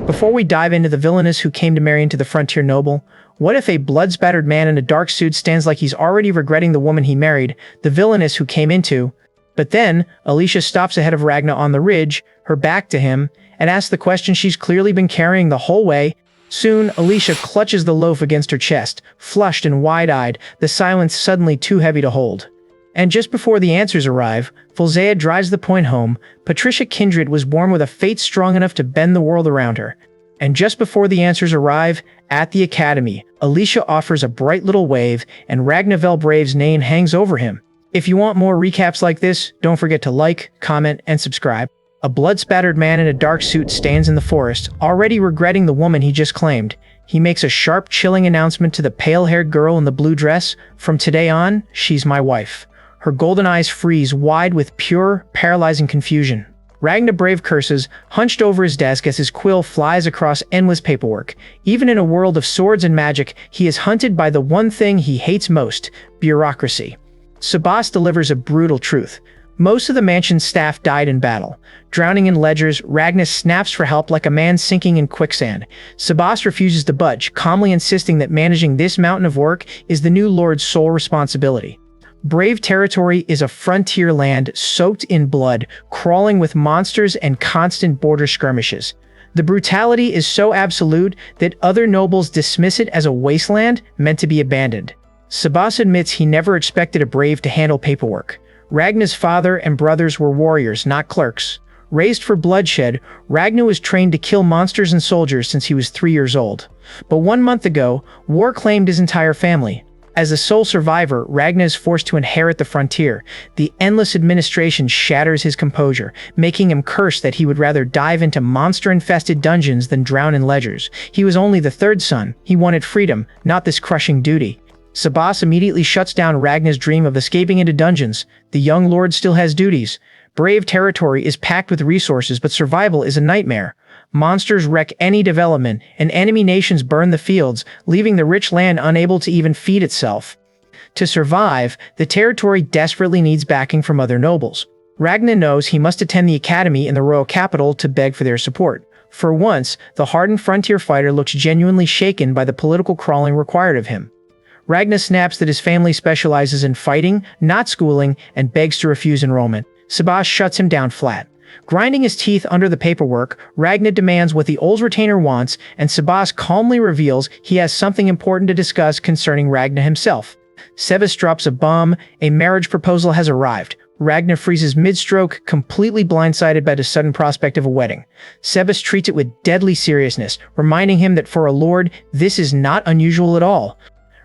Before we dive into the villainess who came to marry into the frontier noble, what if a blood-spattered man in a dark suit stands like he's already regretting the woman he married, the villainess who came into? But then, Alicia stops ahead of Ragna on the ridge, her back to him, and asks the question she's clearly been carrying the whole way. Soon, Alicia clutches the loaf against her chest, flushed and wide-eyed, the silence suddenly too heavy to hold. And just before the answers arrive, Fulzea drives the point home. Patricia Kindred was born with a fate strong enough to bend the world around her. And just before the answers arrive, at the academy, Alicia offers a bright little wave, and Ragna Velbrave's name hangs over him. If you want more recaps like this, don't forget to like, comment, and subscribe. A blood-spattered man in a dark suit stands in the forest, already regretting the woman he just claimed. He makes a sharp, chilling announcement to the pale-haired girl in the blue dress. From today on, she's my wife. Her golden eyes freeze wide with pure, paralyzing confusion. Ragna Brave curses, hunched over his desk as his quill flies across endless paperwork. Even in a world of swords and magic, he is hunted by the one thing he hates most: bureaucracy. Sabas delivers a brutal truth. Most of the mansion's staff died in battle. Drowning in ledgers, Ragna snaps for help like a man sinking in quicksand. Sabas refuses to budge, calmly insisting that managing this mountain of work is the new lord's sole responsibility. Brave territory is a frontier land soaked in blood, crawling with monsters and constant border skirmishes. The brutality is so absolute that other nobles dismiss it as a wasteland meant to be abandoned. Sabas admits he never expected a brave to handle paperwork. Ragna's father and brothers were warriors, not clerks. Raised for bloodshed, Ragna was trained to kill monsters and soldiers since he was 3 years old. But 1 month ago, war claimed his entire family. As the sole survivor, Ragna is forced to inherit the frontier. The endless administration shatters his composure, making him curse that he would rather dive into monster-infested dungeons than drown in ledgers. He was only the third son. He wanted freedom, not this crushing duty. Sabas immediately shuts down Ragna's dream of escaping into dungeons. The young lord still has duties. Brave territory is packed with resources, but survival is a nightmare. Monsters wreck any development, and enemy nations burn the fields, leaving the rich land unable to even feed itself. To survive, the territory desperately needs backing from other nobles. Ragna knows he must attend the academy in the royal capital to beg for their support. For once, the hardened frontier fighter looks genuinely shaken by the political crawling required of him. Ragna snaps that his family specializes in fighting, not schooling, and begs to refuse enrollment. Sabas shuts him down flat. Grinding his teeth under the paperwork, Ragna demands what the old retainer wants, and Sabas calmly reveals he has something important to discuss concerning Ragna himself. Sebas drops a bomb. A marriage proposal has arrived. Ragna freezes mid-stroke, completely blindsided by the sudden prospect of a wedding. Sebas treats it with deadly seriousness, reminding him that for a lord, this is not unusual at all.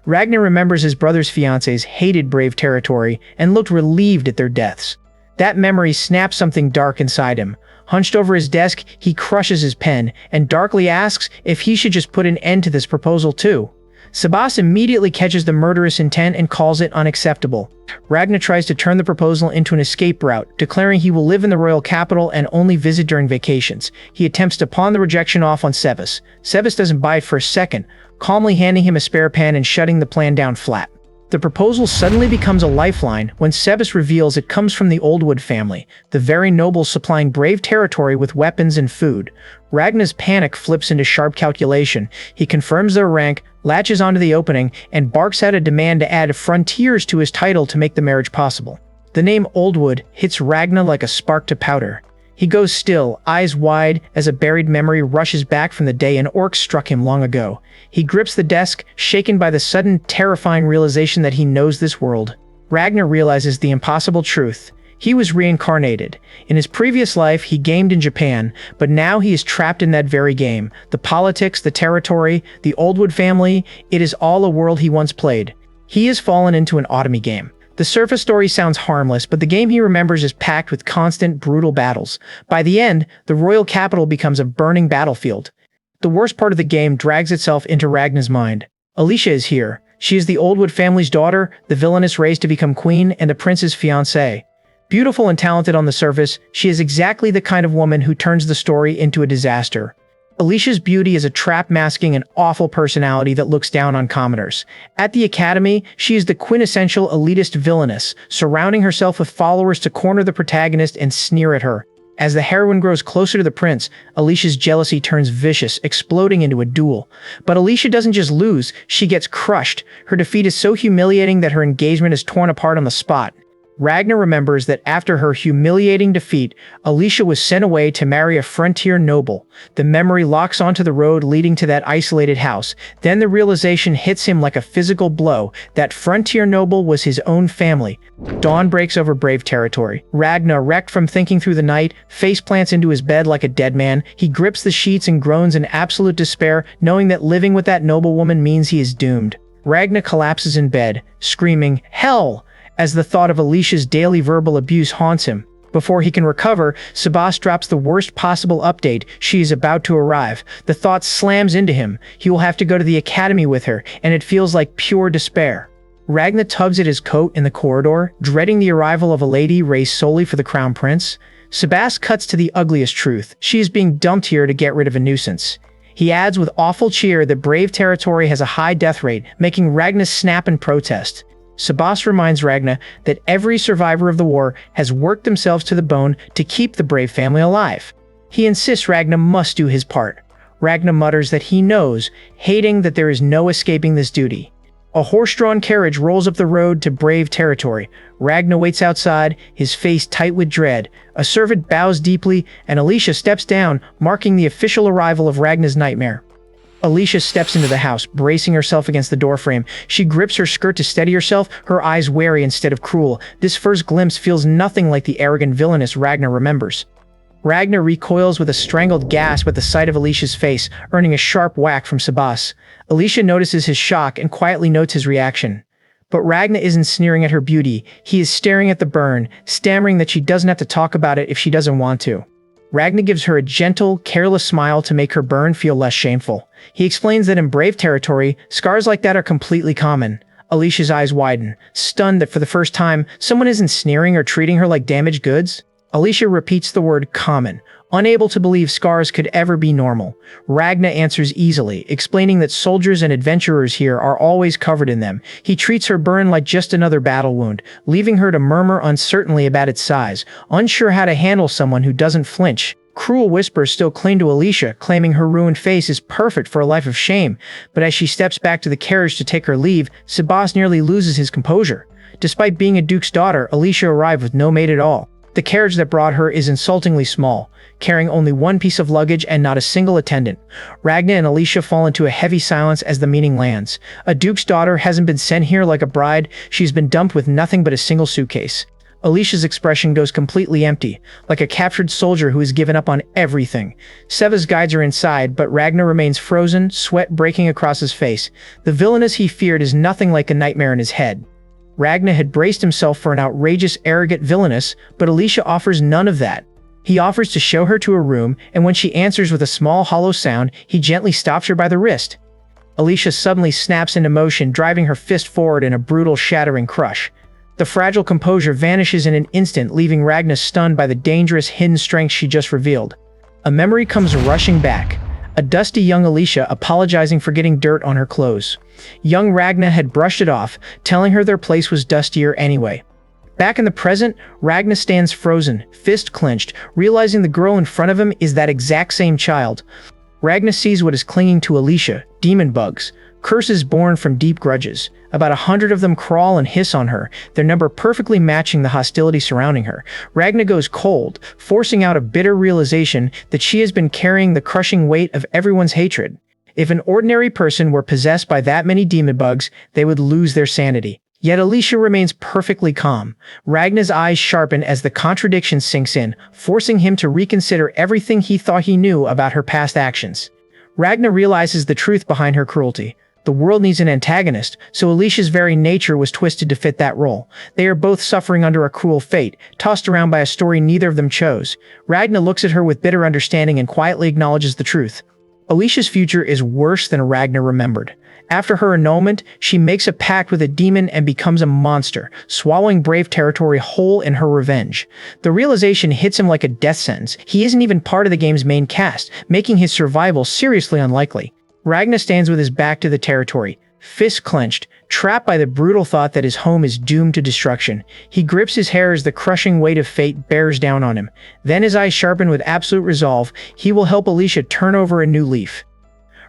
Ragna remembers his brother's fiancés hated Brave territory and looked relieved at their deaths. That memory snaps something dark inside him. Hunched over his desk, he crushes his pen and darkly asks if he should just put an end to this proposal too. Sabas immediately catches the murderous intent and calls it unacceptable. Ragna tries to turn the proposal into an escape route, declaring he will live in the royal capital and only visit during vacations. He attempts to pawn the rejection off on Sebas. Sebas doesn't buy it for a second, calmly handing him a spare pen and shutting the plan down flat. The proposal suddenly becomes a lifeline when Sebas reveals it comes from the Oldwood family, the very nobles supplying Brave territory with weapons and food. Ragna's panic flips into sharp calculation. He confirms their rank, latches onto the opening, and barks out a demand to add frontiers to his title to make the marriage possible. The name Oldwood hits Ragna like a spark to powder. He goes still, eyes wide, as a buried memory rushes back from the day an orc struck him long ago. He grips the desk, shaken by the sudden, terrifying realization that he knows this world. Ragna realizes the impossible truth. He was reincarnated. In his previous life, he gamed in Japan, but now he is trapped in that very game. The politics, the territory, the Oldwood family, it is all a world he once played. He has fallen into an automy game. The surface story sounds harmless, but the game he remembers is packed with constant, brutal battles. By the end, the royal capital becomes a burning battlefield. The worst part of the game drags itself into Ragna's mind. Alicia is here. She is the Oldwood family's daughter, the villainess raised to become queen, and the prince's fiancée. Beautiful and talented on the surface, she is exactly the kind of woman who turns the story into a disaster. Alicia's beauty is a trap masking an awful personality that looks down on commoners. At the academy, she is the quintessential elitist villainess, surrounding herself with followers to corner the protagonist and sneer at her. As the heroine grows closer to the prince, Alicia's jealousy turns vicious, exploding into a duel. But Alicia doesn't just lose, she gets crushed. Her defeat is so humiliating that her engagement is torn apart on the spot. Ragna remembers that after her humiliating defeat, Alicia was sent away to marry a frontier noble. The memory locks onto the road leading to that isolated house. Then the realization hits him like a physical blow. That frontier noble was his own family. Dawn breaks over brave territory. Ragna, wrecked from thinking through the night, face plants into his bed like a dead man. He grips the sheets and groans in absolute despair, knowing that living with that noblewoman means he is doomed. Ragna collapses in bed, screaming, "Hell!" as the thought of Alicia's daily verbal abuse haunts him. Before he can recover, Sebas drops the worst possible update: she is about to arrive. The thought slams into him. He will have to go to the academy with her, and it feels like pure despair. Ragna tugs at his coat in the corridor, dreading the arrival of a lady raised solely for the crown prince. Sebas cuts to the ugliest truth: she is being dumped here to get rid of a nuisance. He adds with awful cheer that brave territory has a high death rate, making Ragna snap in protest. Sebas reminds Ragna that every survivor of the war has worked themselves to the bone to keep the brave family alive. He insists Ragna must do his part. Ragna mutters that he knows, hating that there is no escaping this duty. A horse-drawn carriage rolls up the road to brave territory. Ragna waits outside, his face tight with dread. A servant bows deeply, and Alicia steps down, marking the official arrival of Ragna's nightmare. Alicia steps into the house, bracing herself against the doorframe. She grips her skirt to steady herself, her eyes wary instead of cruel. This first glimpse feels nothing like the arrogant villainess Ragna remembers. Ragna recoils with a strangled gasp at the sight of Alicia's face, earning a sharp whack from Sebas. Alicia notices his shock and quietly notes his reaction. But Ragna isn't sneering at her beauty. He is staring at the burn, stammering that she doesn't have to talk about it if she doesn't want to. Ragna gives her a gentle, careless smile to make her burn feel less shameful. He explains that in brave territory, scars like that are completely common. Alicia's eyes widen, stunned that for the first time, someone isn't sneering or treating her like damaged goods. Alicia repeats the word common, unable to believe scars could ever be normal. Ragna answers easily, explaining that soldiers and adventurers here are always covered in them. He treats her burn like just another battle wound, leaving her to murmur uncertainly about its size, unsure how to handle someone who doesn't flinch. Cruel whispers still cling to Alicia, claiming her ruined face is perfect for a life of shame. But as she steps back to the carriage to take her leave, Sebas nearly loses his composure. Despite being a duke's daughter, Alicia arrived with no maid at all. The carriage that brought her is insultingly small, carrying only one piece of luggage and not a single attendant. Ragna and Alicia fall into a heavy silence as the meeting lands. A duke's daughter hasn't been sent here like a bride, she's been dumped with nothing but a single suitcase. Alicia's expression goes completely empty, like a captured soldier who has given up on everything. Seva's guides are inside, but Ragna remains frozen, sweat breaking across his face. The villainess he feared is nothing like a nightmare in his head. Ragna had braced himself for an outrageous, arrogant villainess, but Alicia offers none of that. He offers to show her to a room, and when she answers with a small hollow sound, he gently stops her by the wrist. Alicia suddenly snaps into motion, driving her fist forward in a brutal, shattering crush. The fragile composure vanishes in an instant, leaving Ragna stunned by the dangerous, hidden strength she just revealed. A memory comes rushing back. A dusty young Alicia apologizing for getting dirt on her clothes. Young Ragna had brushed it off, telling her their place was dustier anyway. Back in the present, Ragna stands frozen, fist clenched, realizing the girl in front of him is that exact same child. Ragna sees what is clinging to Alicia: demon bugs, curses born from deep grudges. About 100 of them crawl and hiss on her, their number perfectly matching the hostility surrounding her. Ragna goes cold, forcing out a bitter realization that she has been carrying the crushing weight of everyone's hatred. If an ordinary person were possessed by that many demon bugs, they would lose their sanity. Yet Alicia remains perfectly calm. Ragna's eyes sharpen as the contradiction sinks in, forcing him to reconsider everything he thought he knew about her past actions. Ragna realizes the truth behind her cruelty. The world needs an antagonist, so Alicia's very nature was twisted to fit that role. They are both suffering under a cruel fate, tossed around by a story neither of them chose. Ragna looks at her with bitter understanding and quietly acknowledges the truth. Alicia's future is worse than Ragna remembered. After her annulment, she makes a pact with a demon and becomes a monster, swallowing brave territory whole in her revenge. The realization hits him like a death sentence. He isn't even part of the game's main cast, making his survival seriously unlikely. Ragna stands with his back to the territory, fist clenched, trapped by the brutal thought that his home is doomed to destruction. He grips his hair as the crushing weight of fate bears down on him. Then his eyes sharpen with absolute resolve. He will help Alicia turn over a new leaf.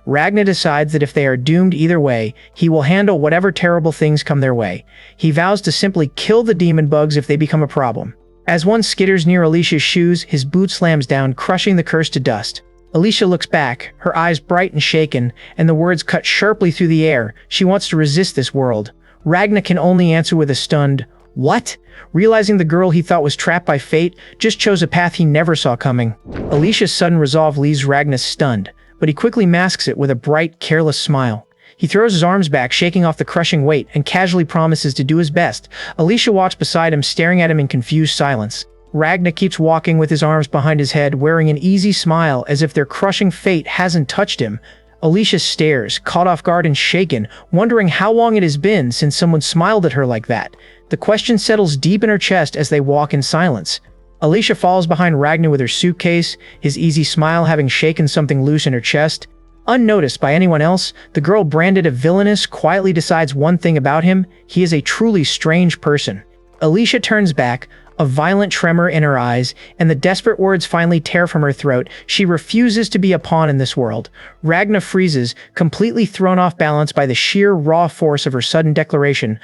Ragna decides that if they are doomed either way, he will handle whatever terrible things come their way. He vows to simply kill the demon bugs if they become a problem. As one skitters near Alicia's shoes, his boot slams down, crushing the curse to dust. Alicia looks back, her eyes bright and shaken, and the words cut sharply through the air. She wants to resist this world. Ragna can only answer with a stunned, "What?" Realizing the girl he thought was trapped by fate just chose a path he never saw coming. Alicia's sudden resolve leaves Ragna stunned, but he quickly masks it with a bright, careless smile. He throws his arms back, shaking off the crushing weight, and casually promises to do his best. Alicia walks beside him, staring at him in confused silence. Ragna keeps walking with his arms behind his head, wearing an easy smile as if their crushing fate hasn't touched him. Alicia stares, caught off guard and shaken, wondering how long it has been since someone smiled at her like that. The question settles deep in her chest as they walk in silence. Alicia falls behind Ragna with her suitcase, his easy smile having shaken something loose in her chest. Unnoticed by anyone else, the girl branded a villainess quietly decides one thing about him: he is a truly strange person. Alicia turns back, a violent tremor in her eyes, and the desperate words finally tear from her throat. She refuses to be a pawn in this world. Ragna freezes, completely thrown off balance by the sheer raw force of her sudden declaration.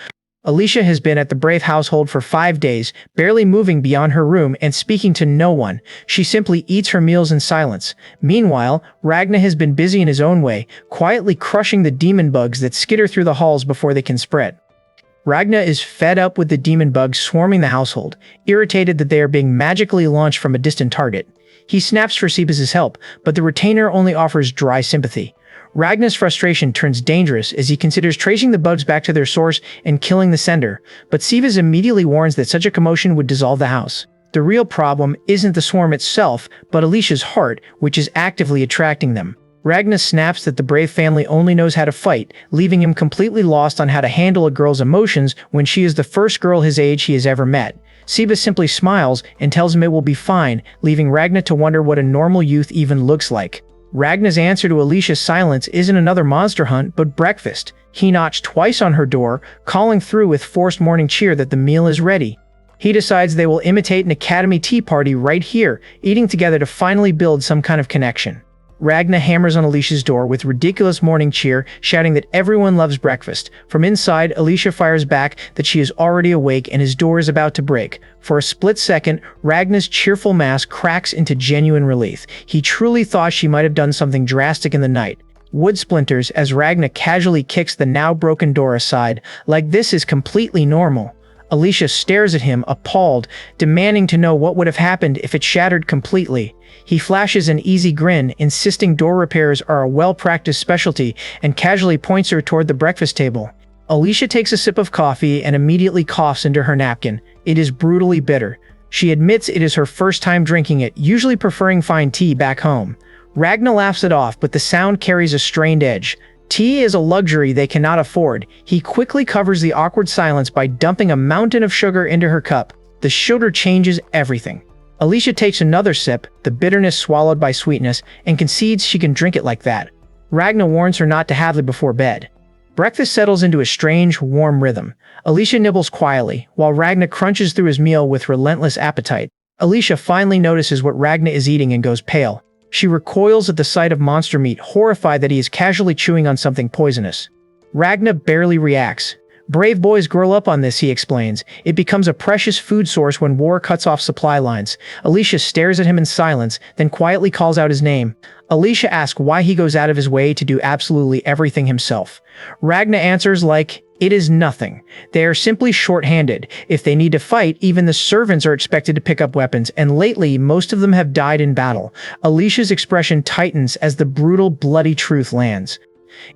Alicia has been at the Brave household for 5 days, barely moving beyond her room and speaking to no one. She simply eats her meals in silence. Meanwhile, Ragna has been busy in his own way, quietly crushing the demon bugs that skitter through the halls before they can spread. Ragna is fed up with the demon bugs swarming the household, irritated that they are being magically launched from a distant target. He snaps for Seabus's help, but the retainer only offers dry sympathy. Ragna's frustration turns dangerous as he considers tracing the bugs back to their source and killing the sender, but Seabus immediately warns that such a commotion would dissolve the house. The real problem isn't the swarm itself, but Alicia's heart, which is actively attracting them. Ragna snaps that the Brave family only knows how to fight, leaving him completely lost on how to handle a girl's emotions when she is the first girl his age he has ever met. Seabus simply smiles and tells him it will be fine, leaving Ragna to wonder what a normal youth even looks like. Ragna's answer to Alicia's silence isn't another monster hunt, but breakfast. He knocks twice on her door, calling through with forced morning cheer that the meal is ready. He decides they will imitate an academy tea party right here, eating together to finally build some kind of connection. Ragna hammers on Alicia's door with ridiculous morning cheer, shouting that everyone loves breakfast. From inside, Alicia fires back that she is already awake and his door is about to break. For a split second, Ragna's cheerful mask cracks into genuine relief. He truly thought she might have done something drastic in the night. Wood splinters as Ragna casually kicks the now broken door aside, like this is completely normal. Alicia stares at him, appalled, demanding to know what would have happened if it shattered completely. He flashes an easy grin, insisting door repairs are a well-practiced specialty, and casually points her toward the breakfast table. Alicia takes a sip of coffee and immediately coughs into her napkin. It is brutally bitter. She admits it is her first time drinking it, usually preferring fine tea back home. Ragna laughs it off, but the sound carries a strained edge. Tea is a luxury they cannot afford. He quickly covers the awkward silence by dumping a mountain of sugar into her cup. The sugar changes everything. Alicia takes another sip, the bitterness swallowed by sweetness, and concedes she can drink it like that. Ragna warns her not to have it before bed. Breakfast settles into a strange, warm rhythm. Alicia nibbles quietly, while Ragna crunches through his meal with relentless appetite. Alicia finally notices what Ragna is eating and goes pale. She recoils at the sight of monster meat, horrified that he is casually chewing on something poisonous. Ragna barely reacts. Brave boys grow up on this, he explains. It becomes a precious food source when war cuts off supply lines. Alicia stares at him in silence, then quietly calls out his name. Alicia asks why he goes out of his way to do absolutely everything himself. Ragna answers like, "It is nothing. They are simply short-handed. If they need to fight, even the servants are expected to pick up weapons, and lately, most of them have died in battle." Alicia's expression tightens as the brutal, bloody truth lands.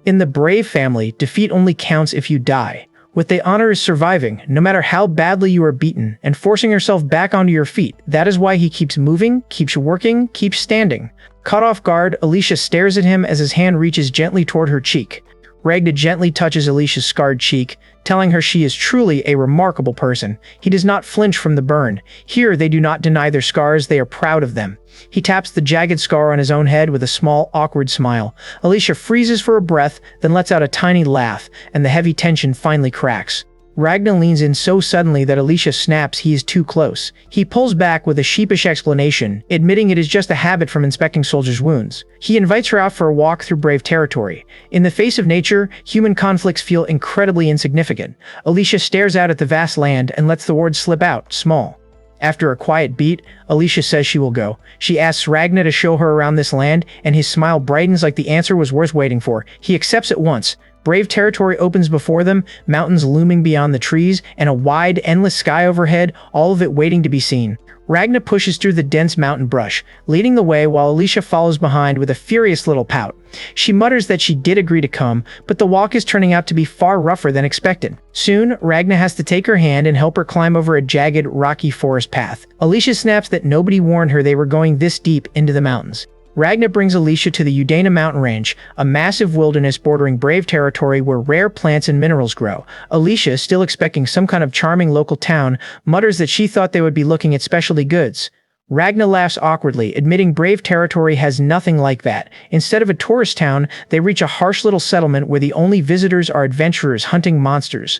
In the Brave family, defeat only counts if you die. What they honor is surviving, no matter how badly you are beaten, and forcing yourself back onto your feet. That is why he keeps moving, keeps working, keeps standing. Caught off guard, Alicia stares at him as his hand reaches gently toward her cheek. Ragna gently touches Alicia's scarred cheek, telling her she is truly a remarkable person. He does not flinch from the burn. Here, they do not deny their scars, they are proud of them. He taps the jagged scar on his own head with a small, awkward smile. Alicia freezes for a breath, then lets out a tiny laugh, and the heavy tension finally cracks. Ragna leans in so suddenly that Alicia snaps he is too close. He pulls back with a sheepish explanation, admitting it is just a habit from inspecting soldiers' wounds. He invites her out for a walk through brave territory. In the face of nature, human conflicts feel incredibly insignificant. Alicia stares out at the vast land and lets the words slip out, small. After a quiet beat, Alicia says she will go. She asks Ragna to show her around this land, and his smile brightens like the answer was worth waiting for. He accepts at once. Brave territory opens before them, mountains looming beyond the trees, and a wide, endless sky overhead, all of it waiting to be seen. Ragna pushes through the dense mountain brush, leading the way while Alicia follows behind with a furious little pout. She mutters that she did agree to come, but the walk is turning out to be far rougher than expected. Soon, Ragna has to take her hand and help her climb over a jagged, rocky forest path. Alicia snaps that nobody warned her they were going this deep into the mountains. Ragna brings Alicia to the Udana mountain range, a massive wilderness bordering brave territory where rare plants and minerals grow. Alicia, still expecting some kind of charming local town, mutters that she thought they would be looking at specialty goods. Ragna laughs awkwardly, admitting brave territory has nothing like that. Instead of a tourist town, they reach a harsh little settlement where the only visitors are adventurers hunting monsters.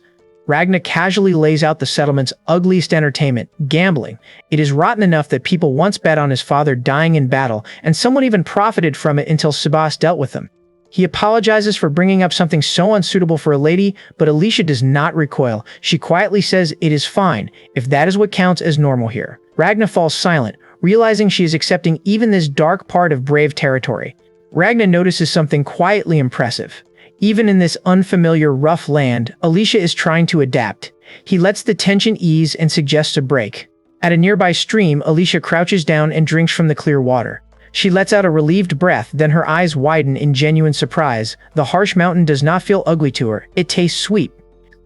Ragna casually lays out the settlement's ugliest entertainment, gambling. It is rotten enough that people once bet on his father dying in battle, and someone even profited from it until Sebas dealt with them. He apologizes for bringing up something so unsuitable for a lady, but Alicia does not recoil. She quietly says it is fine, if that is what counts as normal here. Ragna falls silent, realizing she is accepting even this dark part of brave territory. Ragna notices something quietly impressive. Even in this unfamiliar, rough land, Alicia is trying to adapt. He lets the tension ease and suggests a break. At a nearby stream, Alicia crouches down and drinks from the clear water. She lets out a relieved breath, then her eyes widen in genuine surprise. The harsh mountain does not feel ugly to her, it tastes sweet.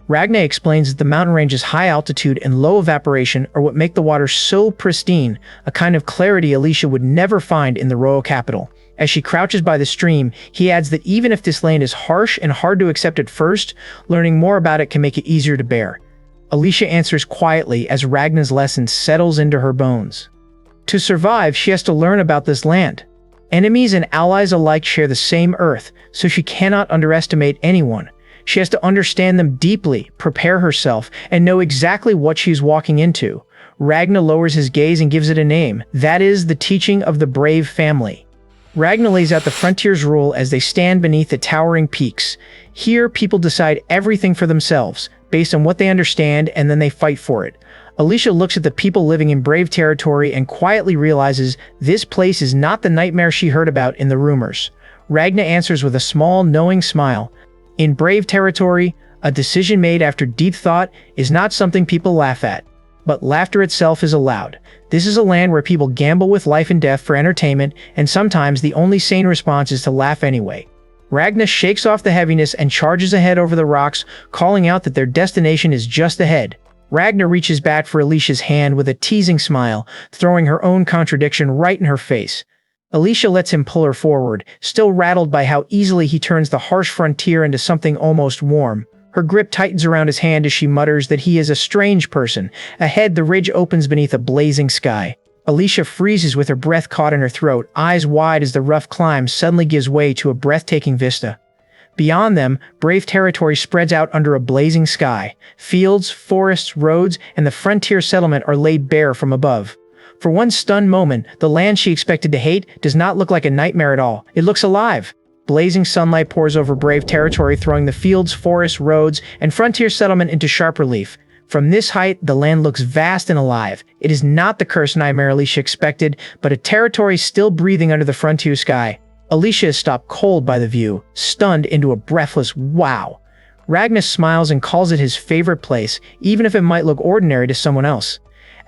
Ragna explains that the mountain range's high altitude and low evaporation are what make the water so pristine, a kind of clarity Alicia would never find in the royal capital. As she crouches by the stream, he adds that even if this land is harsh and hard to accept at first, learning more about it can make it easier to bear. Alicia answers quietly as Ragna's lesson settles into her bones. To survive, she has to learn about this land. Enemies and allies alike share the same earth, so she cannot underestimate anyone. She has to understand them deeply, prepare herself, and know exactly what she's walking into. Ragna lowers his gaze and gives it a name. That is the teaching of the brave family. Ragna lays out the frontier's rule as they stand beneath the towering peaks. Here, people decide everything for themselves, based on what they understand, and then they fight for it. Alicia looks at the people living in brave territory and quietly realizes this place is not the nightmare she heard about in the rumors. Ragna answers with a small, knowing smile. In brave territory, a decision made after deep thought is not something people laugh at. But laughter itself is allowed. This is a land where people gamble with life and death for entertainment, and sometimes the only sane response is to laugh anyway. Ragna shakes off the heaviness and charges ahead over the rocks, calling out that their destination is just ahead. Ragna reaches back for Alicia's hand with a teasing smile, throwing her own contradiction right in her face. Alicia lets him pull her forward, still rattled by how easily he turns the harsh frontier into something almost warm. Her grip tightens around his hand as she mutters that he is a strange person. Ahead, the ridge opens beneath a blazing sky. Alicia freezes with her breath caught in her throat, eyes wide as the rough climb suddenly gives way to a breathtaking vista. Beyond them, brave territory spreads out under a blazing sky. Fields, forests, roads, and the frontier settlement are laid bare from above. For one stunned moment, the land she expected to hate does not look like a nightmare at all. It looks alive. Blazing sunlight pours over brave territory, throwing the fields, forests, roads, and frontier settlement into sharp relief. From this height, the land looks vast and alive. It is not the cursed nightmare Alicia expected, but a territory still breathing under the frontier sky. Alicia is stopped cold by the view, stunned into a breathless wow. Ragna smiles and calls it his favorite place, even if it might look ordinary to someone else.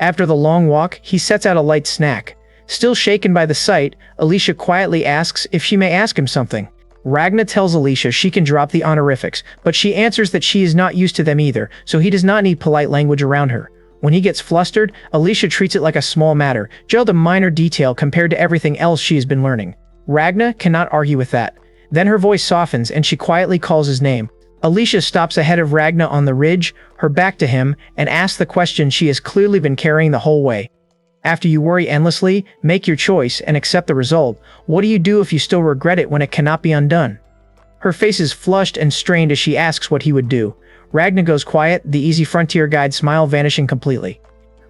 After the long walk, he sets out a light snack. Still shaken by the sight, Alicia quietly asks if she may ask him something. Ragna tells Alicia she can drop the honorifics, but she answers that she is not used to them either, so he does not need polite language around her. When he gets flustered, Alicia treats it like a small matter, just a minor detail compared to everything else she has been learning. Ragna cannot argue with that. Then her voice softens and she quietly calls his name. Alicia stops ahead of Ragna on the ridge, her back to him, and asks the question she has clearly been carrying the whole way. After you worry endlessly, make your choice, and accept the result. What do you do if you still regret it when it cannot be undone? Her face is flushed and strained as she asks what he would do. Ragna goes quiet, the easy frontier guide smile vanishing completely.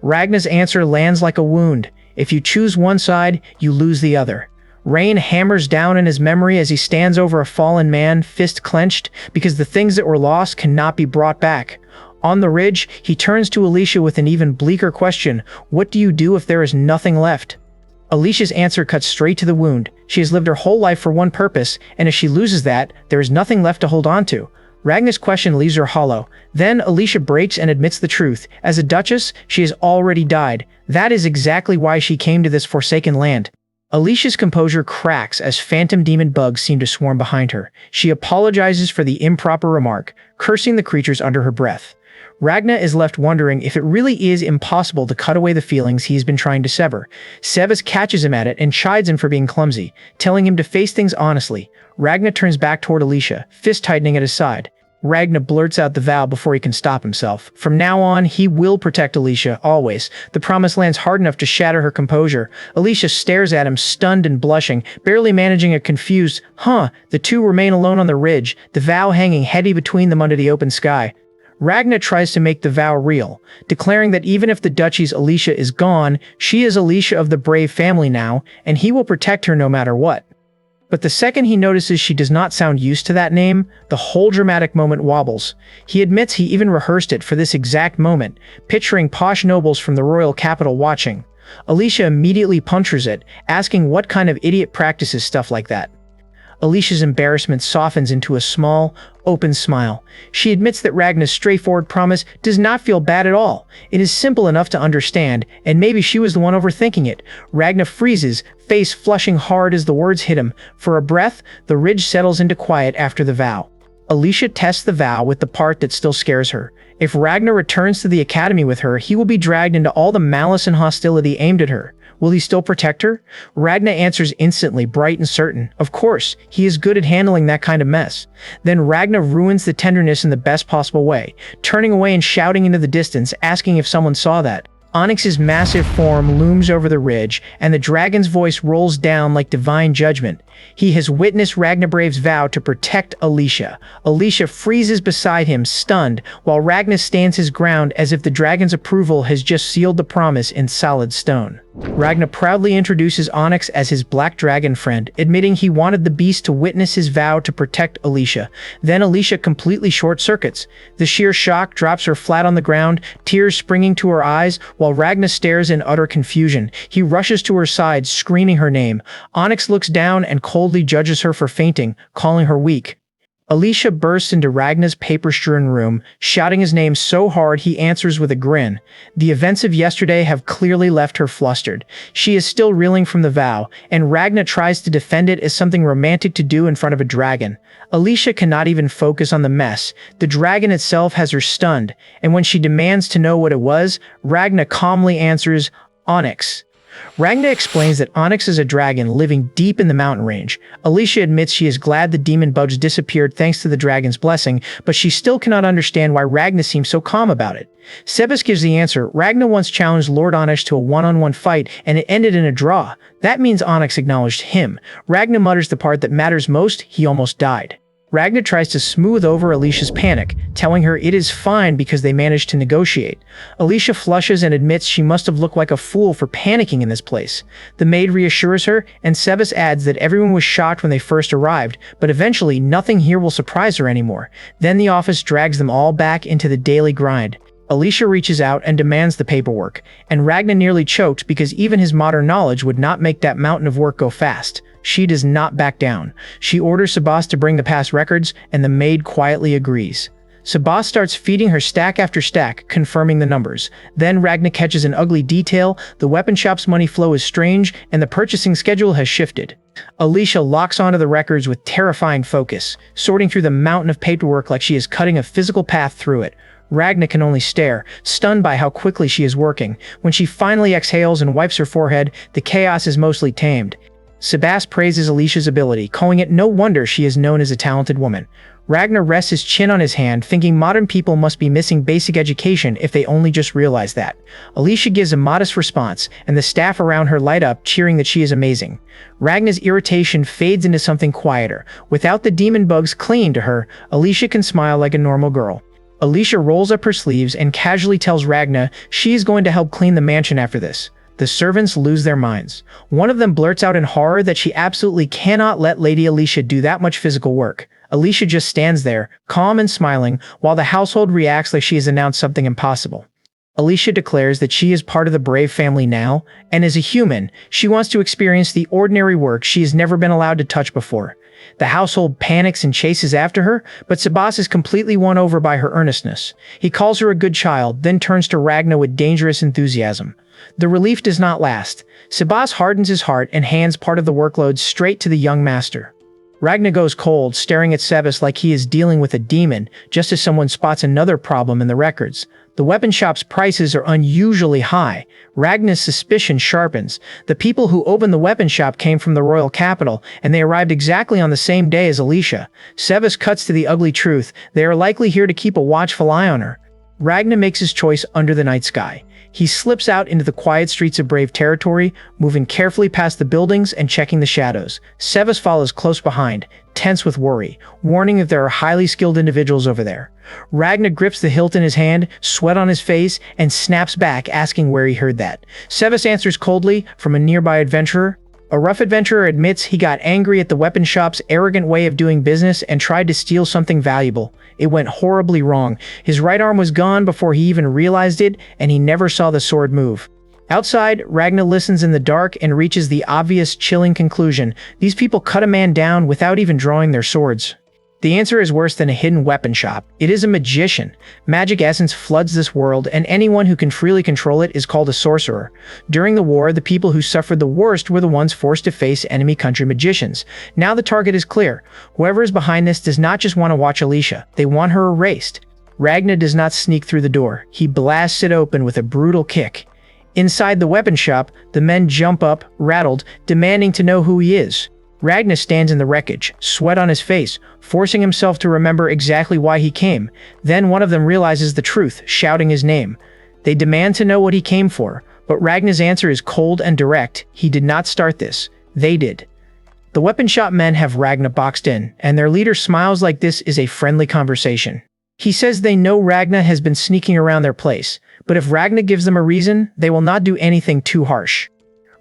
Ragna's answer lands like a wound. If you choose one side, you lose the other. Rain hammers down in his memory as he stands over a fallen man, fist clenched, because the things that were lost cannot be brought back. On the ridge, he turns to Alicia with an even bleaker question. What do you do if there is nothing left? Alicia's answer cuts straight to the wound. She has lived her whole life for one purpose, and if she loses that, there is nothing left to hold on to. Ragna's question leaves her hollow. Then Alicia breaks and admits the truth. As a duchess, she has already died. That is exactly why she came to this forsaken land. Alicia's composure cracks as phantom demon bugs seem to swarm behind her. She apologizes for the improper remark, cursing the creatures under her breath. Ragna is left wondering if it really is impossible to cut away the feelings he has been trying to sever. Sebas catches him at it and chides him for being clumsy, telling him to face things honestly. Ragna turns back toward Alicia, fist tightening at his side. Ragna blurts out the vow before he can stop himself. From now on, he will protect Alicia, always. The promise lands hard enough to shatter her composure. Alicia stares at him, stunned and blushing, barely managing a confused, "Huh." The two remain alone on the ridge, the vow hanging heavy between them under the open sky. Ragna tries to make the vow real, declaring that even if the duchy's Alicia is gone, she is Alicia of the Brave family now, and he will protect her no matter what. But the second he notices she does not sound used to that name, the whole dramatic moment wobbles. He admits he even rehearsed it for this exact moment, picturing posh nobles from the royal capital watching. Alicia immediately punctures it, asking what kind of idiot practices stuff like that. Alicia's embarrassment softens into a small, open smile. She admits that Ragna's straightforward promise does not feel bad at all. It is simple enough to understand, and maybe she was the one overthinking it. Ragna freezes, face flushing hard as the words hit him. For a breath, the ridge settles into quiet after the vow. Alicia tests the vow with the part that still scares her. If Ragna returns to the academy with her, he will be dragged into all the malice and hostility aimed at her. Will he still protect her? Ragna answers instantly, bright and certain. Of course, he is good at handling that kind of mess. Then Ragna ruins the tenderness in the best possible way, turning away and shouting into the distance, asking if someone saw that. Onyx's massive form looms over the ridge, and the dragon's voice rolls down like divine judgment. He has witnessed Ragna Brave's vow to protect Alicia. Alicia freezes beside him, stunned, while Ragna stands his ground as if the dragon's approval has just sealed the promise in solid stone. Ragna proudly introduces Onyx as his black dragon friend, admitting he wanted the beast to witness his vow to protect Alicia. Then Alicia completely short-circuits. The sheer shock drops her flat on the ground, tears springing to her eyes, while Ragna stares in utter confusion. He rushes to her side, screaming her name. Onyx looks down and coldly judges her for fainting, calling her weak. Alicia bursts into Ragna's paper-strewn room, shouting his name so hard he answers with a grin. The events of yesterday have clearly left her flustered. She is still reeling from the vow, and Ragna tries to defend it as something romantic to do in front of a dragon. Alicia cannot even focus on the mess. The dragon itself has her stunned, and when she demands to know what it was, Ragna calmly answers, "Onyx." Ragna explains that Onyx is a dragon living deep in the mountain range. Alicia admits she is glad the demon bugs disappeared thanks to the dragon's blessing, but she still cannot understand why Ragna seems so calm about it. Sebas gives the answer. Ragna once challenged Lord Onyx to a one-on-one fight, and it ended in a draw. That means Onyx acknowledged him. Ragna mutters the part that matters most: he almost died. Ragna tries to smooth over Alicia's panic, telling her it is fine because they managed to negotiate. Alicia flushes and admits she must have looked like a fool for panicking in this place. The maid reassures her, and Sebas adds that everyone was shocked when they first arrived, but eventually nothing here will surprise her anymore. Then the office drags them all back into the daily grind. Alicia reaches out and demands the paperwork, and Ragna nearly choked because even his modern knowledge would not make that mountain of work go fast. She does not back down. She orders Sebas to bring the past records, and the maid quietly agrees. Sebas starts feeding her stack after stack, confirming the numbers. Then Ragna catches an ugly detail: the weapon shop's money flow is strange, and the purchasing schedule has shifted. Alicia locks onto the records with terrifying focus, sorting through the mountain of paperwork like she is cutting a physical path through it. Ragna can only stare, stunned by how quickly she is working. When she finally exhales and wipes her forehead, the chaos is mostly tamed. Sebas praises Alicia's ability, calling it no wonder she is known as a talented woman. Ragnar rests his chin on his hand, thinking modern people must be missing basic education if they only just realize that. Alicia gives a modest response, and the staff around her light up, cheering that she is amazing. Ragnar's irritation fades into something quieter. Without the demon bugs clinging to her, Alicia can smile like a normal girl. Alicia rolls up her sleeves and casually tells Ragnar she is going to help clean the mansion after this. The servants lose their minds. One of them blurts out in horror that she absolutely cannot let Lady Alicia do that much physical work. Alicia just stands there, calm and smiling, while the household reacts like she has announced something impossible. Alicia declares that she is part of the Brave family now, and as a human, she wants to experience the ordinary work she has never been allowed to touch before. The household panics and chases after her, but Sebas is completely won over by her earnestness. He calls her a good child, then turns to Ragnar with dangerous enthusiasm. The relief does not last. Sebas hardens his heart and hands part of the workload straight to the young master. Ragnar goes cold, staring at Sebas like he is dealing with a demon, just as someone spots another problem in the records. The weapon shop's prices are unusually high. Ragnar's suspicion sharpens. The people who opened the weapon shop came from the royal capital, and they arrived exactly on the same day as Alicia. Sebas cuts to the ugly truth. They are likely here to keep a watchful eye on her. Ragnar makes his choice under the night sky. He slips out into the quiet streets of Brave territory, moving carefully past the buildings and checking the shadows. Sebas follows close behind, tense with worry, warning if there are highly skilled individuals over there. Ragnar grips the hilt in his hand, sweat on his face, and snaps back, asking where he heard that. Sebas answers coldly, from a nearby adventurer. A rough adventurer admits he got angry at the weapon shop's arrogant way of doing business and tried to steal something valuable. It went horribly wrong. His right arm was gone before he even realized it, and he never saw the sword move. Outside, Ragnar listens in the dark and reaches the obvious, chilling conclusion. These people cut a man down without even drawing their swords. The answer is worse than a hidden weapon shop. It is a magician. Magic essence floods this world, and anyone who can freely control it is called a sorcerer. During the war, the people who suffered the worst were the ones forced to face enemy country magicians. Now the target is clear. Whoever is behind this does not just want to watch Alicia. They want her erased. Ragnar does not sneak through the door. He blasts it open with a brutal kick. Inside the weapon shop, the men jump up, rattled, demanding to know who he is. Ragnar stands in the wreckage, sweat on his face, forcing himself to remember exactly why he came. Then one of them realizes the truth, shouting his name. They demand to know what he came for, but Ragnar's answer is cold and direct. He did not start this. They did. The weapon shop men have Ragnar boxed in, and their leader smiles like this is a friendly conversation. He says they know Ragnar has been sneaking around their place, but if Ragnar gives them a reason, they will not do anything too harsh.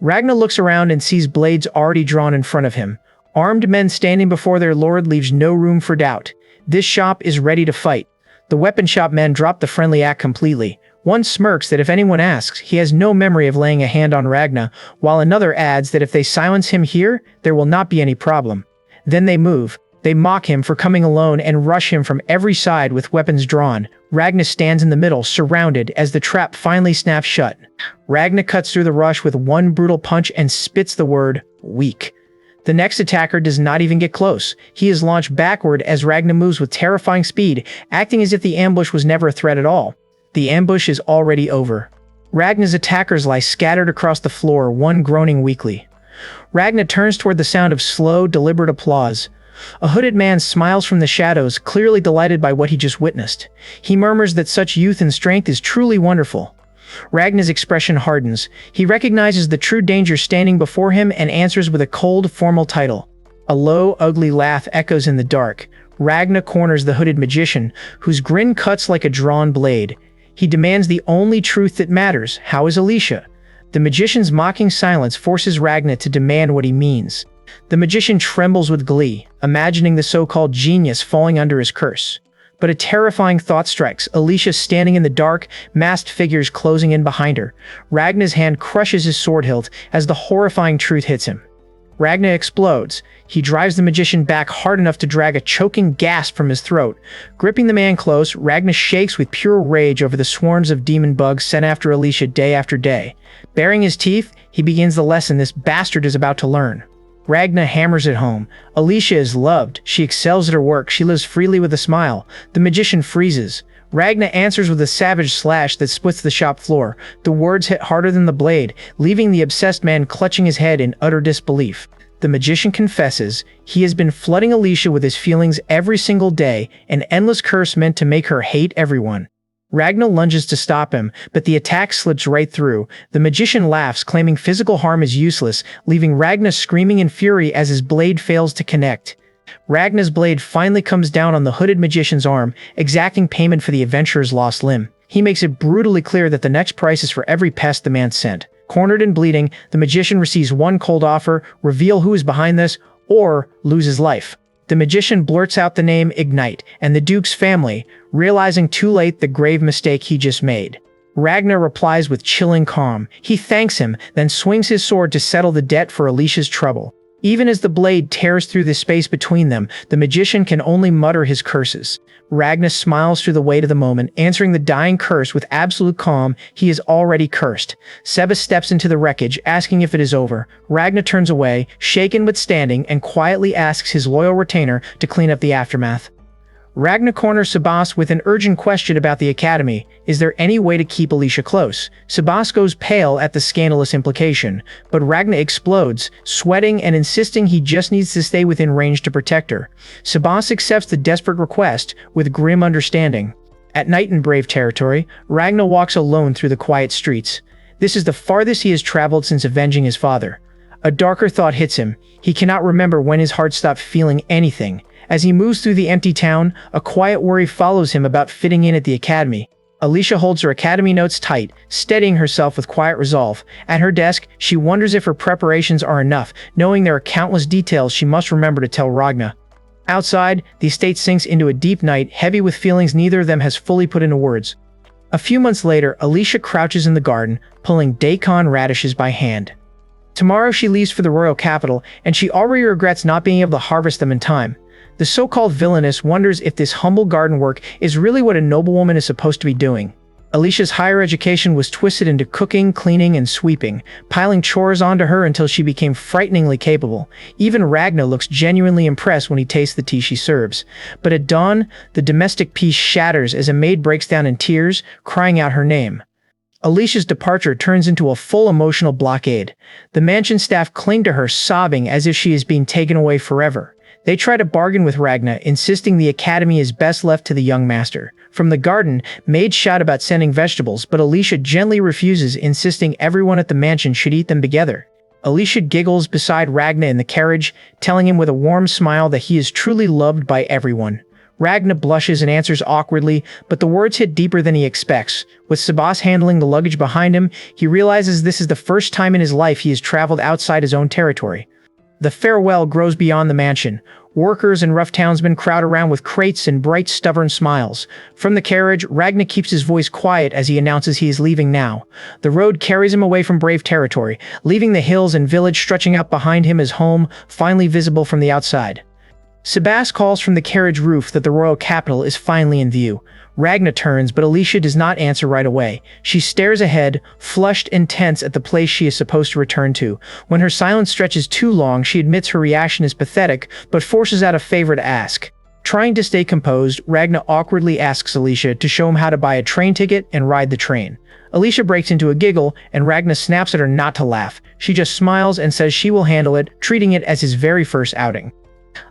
Ragnar looks around and sees blades already drawn in front of him. Armed men standing before their lord leaves no room for doubt. This shop is ready to fight. The weapon shop men drop the friendly act completely. One smirks that if anyone asks, he has no memory of laying a hand on Ragnar, while another adds that if they silence him here, there will not be any problem. Then they move. They mock him for coming alone and rush him from every side with weapons drawn. Ragnar stands in the middle, surrounded, as the trap finally snaps shut. Ragnar cuts through the rush with one brutal punch and spits the word, weak. The next attacker does not even get close. He is launched backward as Ragnar moves with terrifying speed, acting as if the ambush was never a threat at all. The ambush is already over. Ragnar's attackers lie scattered across the floor, one groaning weakly. Ragnar turns toward the sound of slow, deliberate applause. A hooded man smiles from the shadows, clearly delighted by what he just witnessed. He murmurs that such youth and strength is truly wonderful. Ragnar's expression hardens. He recognizes the true danger standing before him and answers with a cold, formal title. A low, ugly laugh echoes in the dark. Ragnar corners the hooded magician, whose grin cuts like a drawn blade. He demands the only truth that matters. How is Alicia? The magician's mocking silence forces Ragnar to demand what he means. The magician trembles with glee, imagining the so-called genius falling under his curse. But a terrifying thought strikes. Alicia standing in the dark, masked figures closing in behind her. Ragnar's hand crushes his sword hilt as the horrifying truth hits him. Ragnar explodes. He drives the magician back hard enough to drag a choking gasp from his throat. Gripping the man close, Ragnar shakes with pure rage over the swarms of demon bugs sent after Alicia day after day. Baring his teeth, he begins the lesson this bastard is about to learn. Ragnar hammers it home. Alicia is loved. She excels at her work. She lives freely with a smile. The magician freezes. Ragnar answers with a savage slash that splits the shop floor. The words hit harder than the blade, leaving the obsessed man clutching his head in utter disbelief. the magician confesses he has been flooding Alicia with his feelings every single day, an endless curse meant to make her hate everyone. Ragna lunges to stop him, but the attack slips right through. The magician laughs, claiming physical harm is useless, leaving Ragna screaming in fury as his blade fails to connect. Ragna's blade finally comes down on the hooded magician's arm, exacting payment for the adventurer's lost limb. He makes it brutally clear that the next price is for every pest the man sent. Cornered and bleeding, the magician receives one cold offer: reveal who is behind this, or lose his life. The magician blurts out the name Ignite, and the Duke's family, realizing too late the grave mistake he just made. Ragna replies with chilling calm. He thanks him, then swings his sword to settle the debt for Alicia's trouble. Even as the blade tears through the space between them, the magician can only mutter his curses. Ragna smiles through the weight of the moment, answering the dying curse with absolute calm. He is already cursed. Seba steps into the wreckage, asking if it is over. Ragna turns away, shaken but standing, and quietly asks his loyal retainer to clean up the aftermath. Ragna corners Sebas with an urgent question about the academy. Is there any way to keep Alicia close? Sebas goes pale at the scandalous implication, but Ragna explodes, sweating and insisting he just needs to stay within range to protect her. Sebas accepts the desperate request with grim understanding. At night in Brave territory, Ragna walks alone through the quiet streets. This is the farthest he has traveled since avenging his father. A darker thought hits him. He cannot remember when his heart stopped feeling anything. As he moves through the empty town, a quiet worry follows him about fitting in at the academy. Alicia holds her academy notes tight, steadying herself with quiet resolve. At her desk, she wonders if her preparations are enough, knowing there are countless details she must remember to tell Ragna. Outside, the estate sinks into a deep night, heavy with feelings neither of them has fully put into words. A few months later, Alicia crouches in the garden, pulling daikon radishes by hand. Tomorrow she leaves for the royal capital, and she already regrets not being able to harvest them in time. The so-called Villainess wonders if this humble garden work is really what a noblewoman is supposed to be doing. Alicia's higher education was twisted into cooking, cleaning, and sweeping, piling chores onto her until she became frighteningly capable. Even Ragna looks genuinely impressed when he tastes the tea she serves. But at dawn, the domestic peace shatters as a maid breaks down in tears, crying out her name. Alicia's departure turns into a full emotional blockade. The mansion staff cling to her, sobbing as if she is being taken away forever. They try to bargain with Ragna, insisting the academy is best left to the young master. From the garden, maids shout about sending vegetables, but Alicia gently refuses, insisting everyone at the mansion should eat them together. Alicia giggles beside Ragna in the carriage, telling him with a warm smile that he is truly loved by everyone. Ragna blushes and answers awkwardly, but the words hit deeper than he expects. With Sebas handling the luggage behind him, he realizes this is the first time in his life he has traveled outside his own territory. The farewell grows beyond the mansion. Workers and rough townsmen crowd around with crates and bright, stubborn smiles. From the carriage, Ragna keeps his voice quiet as he announces he is leaving now. The road carries him away from Brave territory, leaving the hills and village stretching out behind him as home, finally visible from the outside. Sebas calls from the carriage roof that the royal capital is finally in view. Ragna turns, but Alicia does not answer right away. She stares ahead, flushed and tense at the place she is supposed to return to. When her silence stretches too long, she admits her reaction is pathetic, but forces out a favor to ask. Trying to stay composed, Ragna awkwardly asks Alicia to show him how to buy a train ticket and ride the train. Alicia breaks into a giggle, and Ragna snaps at her not to laugh. She just smiles and says she will handle it, treating it as his very first outing.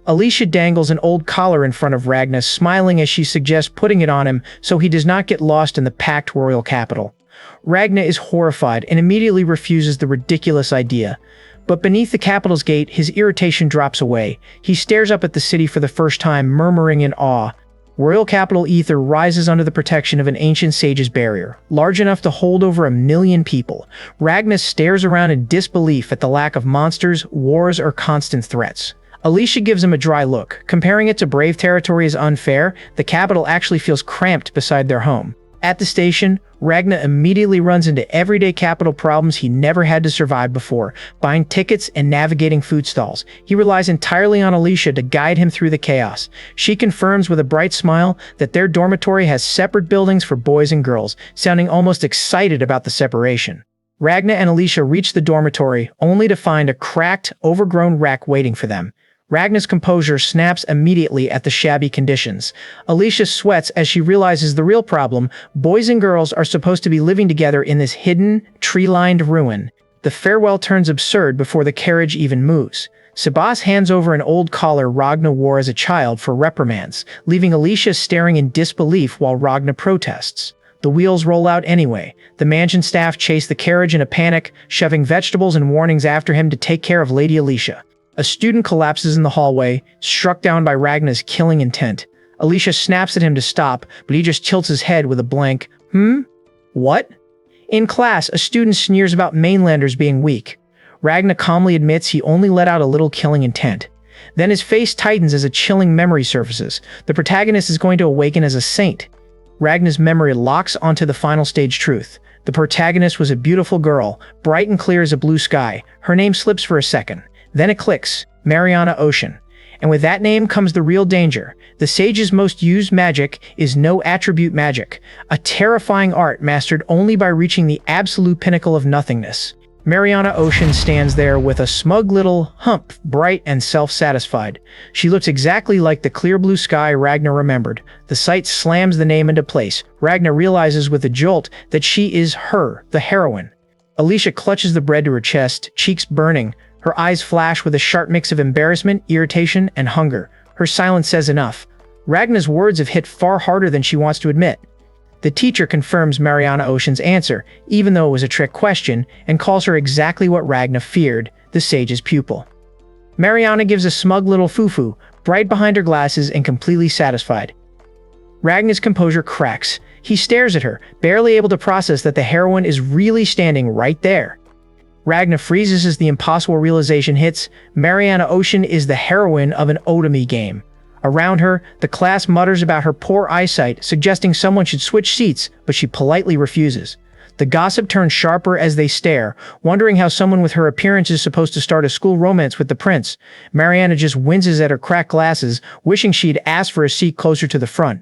Alicia dangles an old collar in front of Ragna, smiling as she suggests putting it on him so he does not get lost in the packed royal capital. Ragna is horrified and immediately refuses the ridiculous idea. But beneath the capital's gate, his irritation drops away. He stares up at the city for the first time, murmuring in awe. Royal capital ether rises under the protection of an ancient sage's barrier, large enough to hold over 1 million people. Ragna stares around in disbelief at the lack of monsters, wars, or constant threats. Alicia gives him a dry look. Comparing it to Brave territory is unfair. The capital actually feels cramped beside their home. At the station, Ragna immediately runs into everyday capital problems he never had to survive before, buying tickets and navigating food stalls. He relies entirely on Alicia to guide him through the chaos. She confirms with a bright smile that their dormitory has separate buildings for boys and girls, sounding almost excited about the separation. Ragna and Alicia reach the dormitory, only to find a cracked, overgrown wreck waiting for them. Ragna's composure snaps immediately at the shabby conditions. Alicia sweats as she realizes the real problem: boys and girls are supposed to be living together in this hidden, tree-lined ruin. The farewell turns absurd before the carriage even moves. Sebas hands over an old collar Ragna wore as a child for reprimands, leaving Alicia staring in disbelief while Ragna protests. The wheels roll out anyway. The mansion staff chase the carriage in a panic, shoving vegetables and warnings after him to take care of Lady Alicia. A student collapses in the hallway, struck down by Ragna's killing intent. Alicia snaps at him to stop, but he just tilts his head with a blank, What? In class, a student sneers about mainlanders being weak. Ragna calmly admits he only let out a little killing intent. Then his face tightens as a chilling memory surfaces. The protagonist is going to awaken as a saint. Ragna's memory locks onto the final stage truth. The protagonist was a beautiful girl, bright and clear as a blue sky. Her name slips for a second. Then it clicks, Mariana Ocean. And with that name comes the real danger. The sage's most used magic is no attribute magic, a terrifying art mastered only by reaching the absolute pinnacle of nothingness. Mariana Ocean stands there with a smug little hump, bright and self-satisfied. She looks exactly like the clear blue sky Ragna remembered. The sight slams the name into place. Ragna realizes with a jolt that she is her, the heroine. Alicia clutches the bread to her chest, cheeks burning. Her eyes flash with a sharp mix of embarrassment, irritation, and hunger. Her silence says enough. Ragna's words have hit far harder than she wants to admit. The teacher confirms Mariana Ocean's answer, even though it was a trick question, and calls her exactly what Ragna feared, the sage's pupil. Mariana gives a smug little foo-foo, bright behind her glasses and completely satisfied. Ragna's composure cracks. He stares at her, barely able to process that the heroine is really standing right there. Ragna freezes as the impossible realization hits. Mariana Ocean is the heroine of an Otomi game. Around her, the class mutters about her poor eyesight, suggesting someone should switch seats, but she politely refuses. The gossip turns sharper as they stare, wondering how someone with her appearance is supposed to start a school romance with the prince. Mariana just winces at her cracked glasses, wishing she'd asked for a seat closer to the front.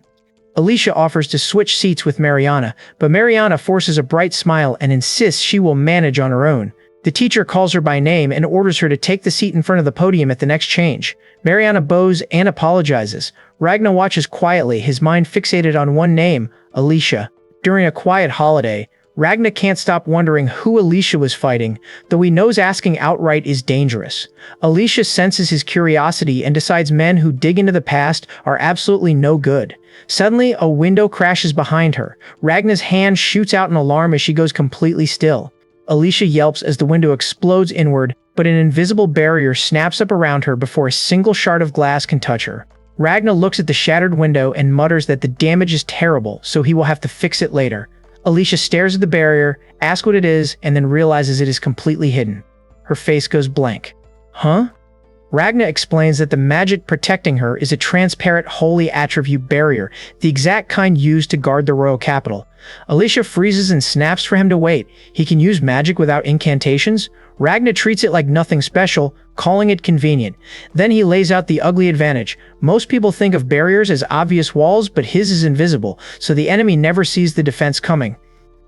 Alicia offers to switch seats with Mariana, but Mariana forces a bright smile and insists she will manage on her own. The teacher calls her by name and orders her to take the seat in front of the podium at the next change. Mariana bows and apologizes. Ragna watches quietly, his mind fixated on one name, Alicia. During a quiet holiday, Ragna can't stop wondering who Alicia was fighting, though he knows asking outright is dangerous. Alicia senses his curiosity and decides men who dig into the past are absolutely no good. Suddenly, a window crashes behind her. Ragna's hand shoots out in alarm as she goes completely still. Alicia yelps as the window explodes inward, but an invisible barrier snaps up around her before a single shard of glass can touch her. Ragna looks at the shattered window and mutters that the damage is terrible, so he will have to fix it later. Alicia stares at the barrier, asks what it is, and then realizes it is completely hidden. Her face goes blank. Huh? Ragna explains that the magic protecting her is a transparent holy attribute barrier, the exact kind used to guard the royal capital. Alicia freezes and snaps for him to wait. He can use magic without incantations? Ragna treats it like nothing special, calling it convenient. Then he lays out the ugly advantage. Most people think of barriers as obvious walls, but his is invisible, so the enemy never sees the defense coming.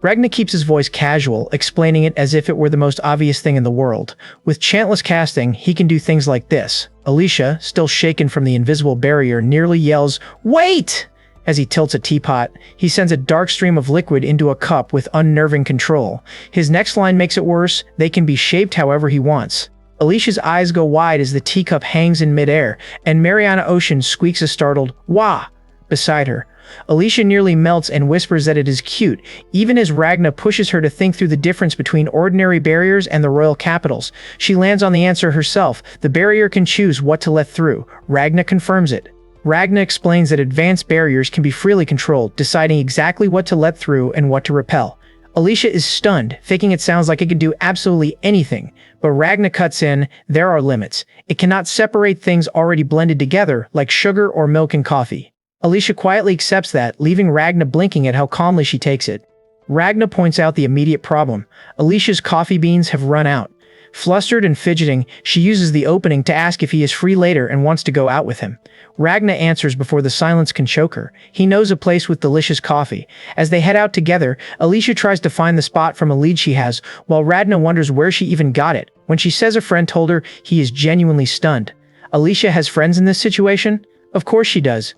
Ragna keeps his voice casual, explaining it as if it were the most obvious thing in the world. With chantless casting, he can do things like this. Alicia, still shaken from the invisible barrier, nearly yells, "Wait!" As he tilts a teapot. He sends a dark stream of liquid into a cup with unnerving control. His next line makes it worse. They can be shaped however he wants. Alicia's eyes go wide as the teacup hangs in midair, and Mariana Ocean squeaks a startled, "Wah!" beside her. Alicia nearly melts and whispers that it is cute, even as Ragna pushes her to think through the difference between ordinary barriers and the royal capitals. She lands on the answer herself. The barrier can choose what to let through. Ragna confirms it. Ragna explains that advanced barriers can be freely controlled, deciding exactly what to let through and what to repel. Alicia is stunned, thinking it sounds like it can do absolutely anything, but Ragna cuts in. There are limits. It cannot separate things already blended together, like sugar or milk and coffee. Alicia quietly accepts that, leaving Ragna blinking at how calmly she takes it. Ragna points out the immediate problem. Alicia's coffee beans have run out. Flustered and fidgeting, she uses the opening to ask if he is free later and wants to go out with him. Ragna answers before the silence can choke her. He knows a place with delicious coffee. As they head out together, Alicia tries to find the spot from a lead she has, while Ragna wonders where she even got it. When she says a friend told her, he is genuinely stunned. Alicia has friends in this situation? Of course she does.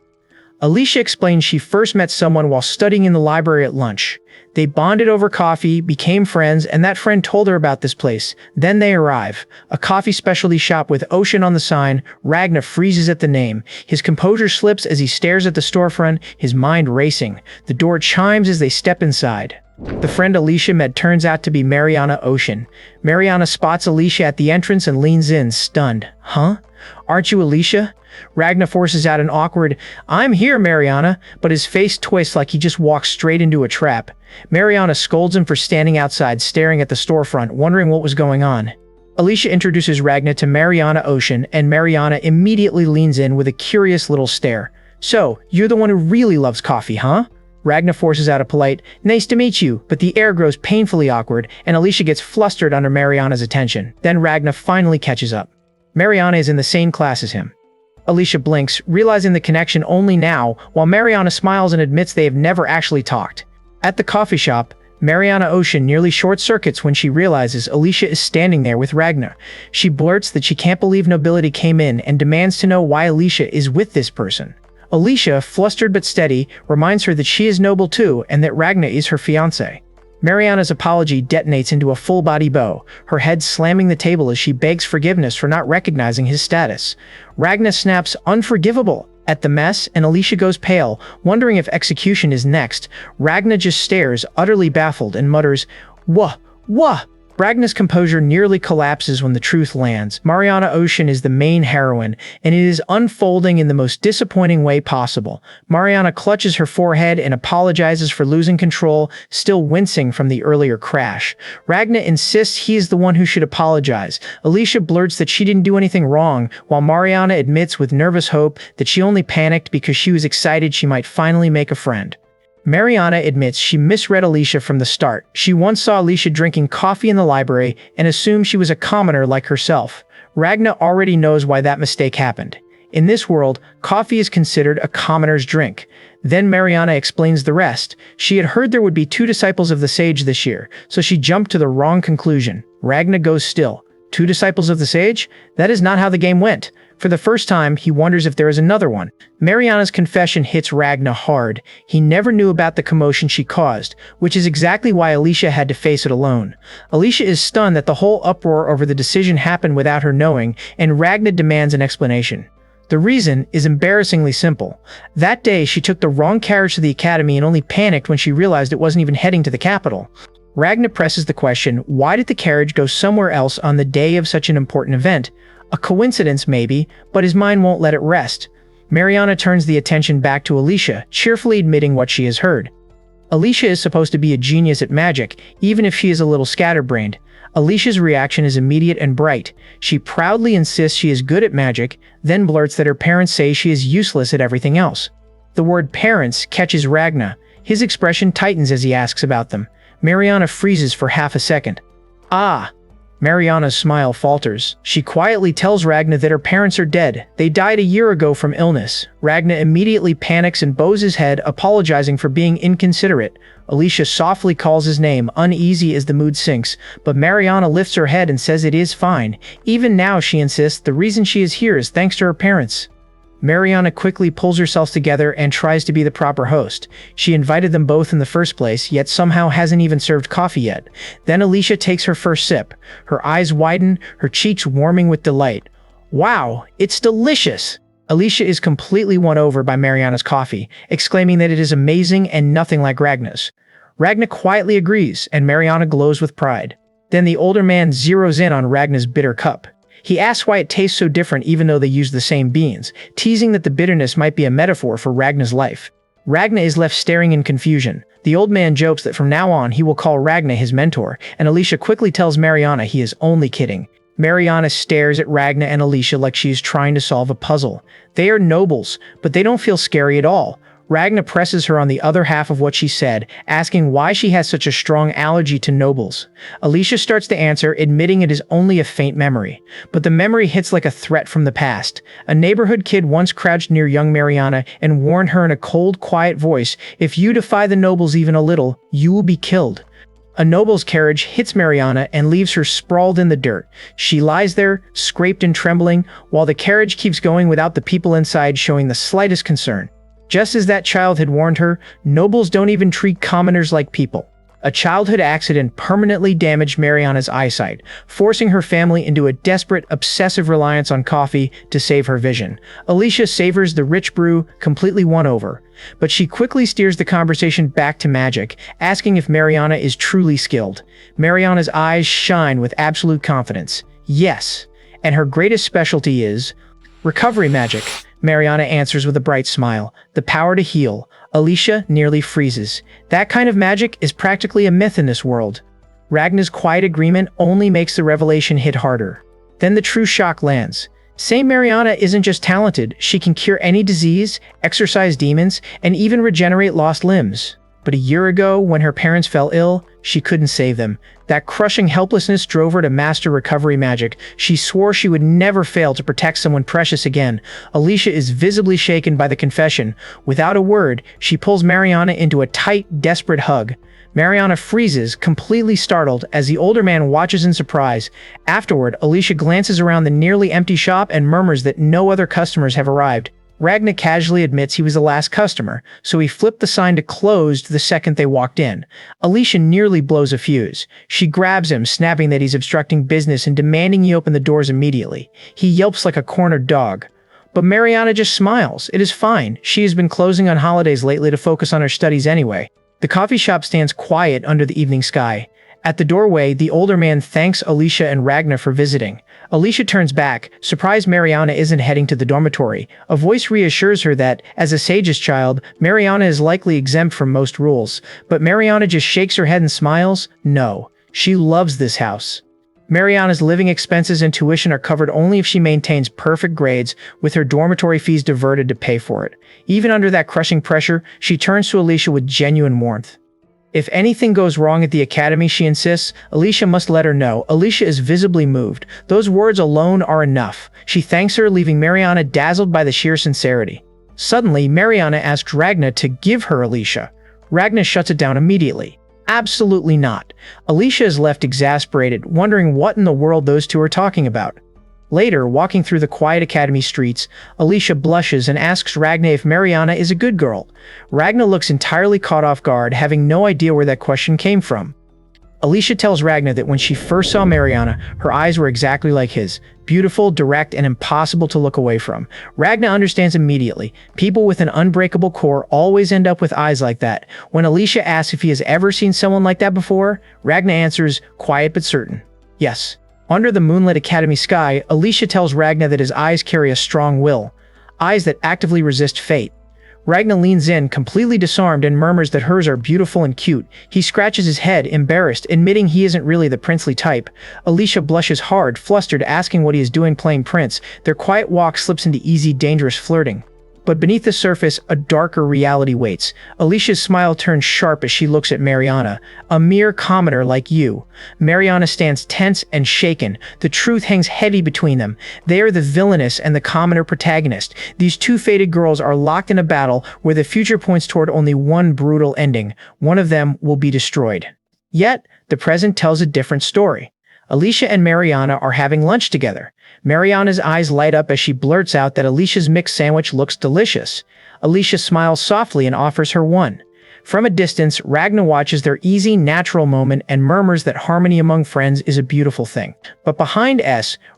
Alicia explains she first met someone while studying in the library at lunch. They bonded over coffee, became friends, and that friend told her about this place. Then they arrive. A coffee specialty shop with ocean on the sign. Ragnar freezes at the name. His composure slips as he stares at the storefront, his mind racing. The door chimes as they step inside. The friend Alicia met turns out to be Mariana Ocean. Mariana spots Alicia at the entrance and leans in, stunned. Huh? Aren't you Alicia? Ragnar forces out an awkward, I'm here, Mariana, but his face twists like he just walked straight into a trap. Mariana scolds him for standing outside, staring at the storefront, wondering what was going on. Alicia introduces Ragnar to Mariana Ocean, and Mariana immediately leans in with a curious little stare. So, you're the one who really loves coffee, huh? Ragnar forces out a polite, nice to meet you, but the air grows painfully awkward, and Alicia gets flustered under Mariana's attention. Then Ragnar finally catches up. Mariana is in the same class as him. Alicia blinks, realizing the connection only now, while Mariana smiles and admits they have never actually talked. At the coffee shop, Mariana Ocean nearly short-circuits when she realizes Alicia is standing there with Ragnar. She blurts that she can't believe nobility came in and demands to know why Alicia is with this person. Alicia, flustered but steady, reminds her that she is noble too and that Ragnar is her fiancé. Mariana's apology detonates into a full-body bow, her head slamming the table as she begs forgiveness for not recognizing his status. Ragnar snaps, unforgivable, at the mess, and Alicia goes pale, wondering if execution is next. Ragnar just stares, utterly baffled, and mutters, Wah! Wah! Ragnar's composure nearly collapses when the truth lands. Mariana Ocean is the main heroine, and it is unfolding in the most disappointing way possible. Mariana clutches her forehead and apologizes for losing control, still wincing from the earlier crash. Ragnar insists he is the one who should apologize. Alicia blurts that she didn't do anything wrong, while Mariana admits with nervous hope that she only panicked because she was excited she might finally make a friend. Mariana admits she misread Alicia from the start. She once saw Alicia drinking coffee in the library and assumed she was a commoner like herself. Ragnar already knows why that mistake happened. In this world, coffee is considered a commoner's drink. Then Mariana explains the rest. She had heard there would be 2 disciples of the sage this year, so she jumped to the wrong conclusion. Ragnar goes still. 2 disciples of the sage? That is not how the game went. For the first time, he wonders if there is another one. Mariana's confession hits Ragnar hard. He never knew about the commotion she caused, which is exactly why Alicia had to face it alone. Alicia is stunned that the whole uproar over the decision happened without her knowing, and Ragnar demands an explanation. The reason is embarrassingly simple. That day, she took the wrong carriage to the academy and only panicked when she realized it wasn't even heading to the capital. Ragnar presses the question, why did the carriage go somewhere else on the day of such an important event? A coincidence, maybe, but his mind won't let it rest. Mariana turns the attention back to Alicia, cheerfully admitting what she has heard. Alicia is supposed to be a genius at magic, even if she is a little scatterbrained. Alicia's reaction is immediate and bright. She proudly insists she is good at magic, then blurts that her parents say she is useless at everything else. The word parents catches Ragnar. His expression tightens as he asks about them. Mariana freezes for half a second. Ah! Mariana's smile falters. She quietly tells Ragnar that her parents are dead. They died a year ago from illness. Ragnar immediately panics and bows his head, apologizing for being inconsiderate. Alicia softly calls his name, uneasy as the mood sinks, but Mariana lifts her head and says it is fine. Even now, she insists, the reason she is here is thanks to her parents. Mariana quickly pulls herself together and tries to be the proper host. She invited them both in the first place, yet somehow hasn't even served coffee yet. Then Alicia takes her first sip. Her eyes widen, her cheeks warming with delight. Wow, it's delicious! Alicia is completely won over by Mariana's coffee, exclaiming that it is amazing and nothing like Ragnar's. Ragnar quietly agrees, and Mariana glows with pride. Then the older man zeroes in on Ragnar's bitter cup. He asks why it tastes so different even though they use the same beans, teasing that the bitterness might be a metaphor for Ragnar's life. Ragnar is left staring in confusion. The old man jokes that from now on he will call Ragnar his mentor, and Alicia quickly tells Mariana he is only kidding. Mariana stares at Ragnar and Alicia like she is trying to solve a puzzle. They are nobles, but they don't feel scary at all. Ragnar presses her on the other half of what she said, asking why she has such a strong allergy to nobles. Alicia starts to answer, admitting it is only a faint memory. But the memory hits like a threat from the past. A neighborhood kid once crouched near young Mariana and warned her in a cold, quiet voice, "If you defy the nobles even a little, you will be killed." A noble's carriage hits Mariana and leaves her sprawled in the dirt. She lies there, scraped and trembling, while the carriage keeps going without the people inside showing the slightest concern. Just as that child had warned her, nobles don't even treat commoners like people. A childhood accident permanently damaged Mariana's eyesight, forcing her family into a desperate, obsessive reliance on coffee to save her vision. Alicia savors the rich brew, completely won over. But she quickly steers the conversation back to magic, asking if Mariana is truly skilled. Mariana's eyes shine with absolute confidence. Yes, and her greatest specialty is recovery magic. Mariana answers with a bright smile. The power to heal. Alicia nearly freezes. That kind of magic is practically a myth in this world. Ragna's quiet agreement only makes the revelation hit harder. Then the true shock lands. Saint Mariana isn't just talented, she can cure any disease, exorcise demons, and even regenerate lost limbs. But a year ago, when her parents fell ill, she couldn't save them. That crushing helplessness drove her to master recovery magic. She swore she would never fail to protect someone precious again. Alicia is visibly shaken by the confession. Without a word, she pulls Mariana into a tight, desperate hug. Mariana freezes, completely startled, as the older man watches in surprise. Afterward, Alicia glances around the nearly empty shop and murmurs that no other customers have arrived. Ragna casually admits he was the last customer, so he flipped the sign to closed the second they walked in. Alicia nearly blows a fuse. She grabs him, snapping that he's obstructing business and demanding he open the doors immediately. He yelps like a cornered dog. But Mariana just smiles. It is fine. She has been closing on holidays lately to focus on her studies anyway. The coffee shop stands quiet under the evening sky. At the doorway, the older man thanks Alicia and Ragna for visiting. Alicia turns back, surprised Mariana isn't heading to the dormitory. A voice reassures her that, as a sage's child, Mariana is likely exempt from most rules. But Mariana just shakes her head and smiles. No, she loves this house. Mariana's living expenses and tuition are covered only if she maintains perfect grades, with her dormitory fees diverted to pay for it. Even under that crushing pressure, she turns to Alicia with genuine warmth. If anything goes wrong at the academy, she insists, Alicia must let her know. Alicia is visibly moved. Those words alone are enough. She thanks her, leaving Mariana dazzled by the sheer sincerity. Suddenly, Mariana asks Ragna to give her Alicia. Ragna shuts it down immediately. Absolutely not. Alicia is left exasperated, wondering what in the world those two are talking about. Later, walking through the quiet academy streets, Alicia blushes and asks Ragna if Mariana is a good girl. Ragna looks entirely caught off guard, having no idea where that question came from. Alicia tells Ragna that when she first saw Mariana, her eyes were exactly like his, beautiful, direct, and impossible to look away from. Ragna understands immediately. People with an unbreakable core always end up with eyes like that. When Alicia asks if he has ever seen someone like that before, Ragna answers, quiet but certain, yes. Under the moonlit academy sky, Alicia tells Ragna that his eyes carry a strong will, eyes that actively resist fate. Ragna leans in, completely disarmed, and murmurs that hers are beautiful and cute. He scratches his head, embarrassed, admitting he isn't really the princely type. Alicia blushes hard, flustered, asking what he is doing playing prince. Their quiet walk slips into easy, dangerous flirting. But beneath the surface, a darker reality waits. Alicia's smile turns sharp as she looks at Mariana. A mere commoner like you. Mariana stands tense and shaken. The truth hangs heavy between them. They are the villainess and the commoner protagonist. These two fated girls are locked in a battle where the future points toward only one brutal ending. One of them will be destroyed. Yet, the present tells a different story. Alicia and Mariana are having lunch together. Mariana's eyes light up as she blurts out that Alicia's mixed sandwich looks delicious. Alicia smiles softly and offers her one. From a distance, Ragna watches their easy, natural moment and murmurs that harmony among friends is a beautiful thing. But behind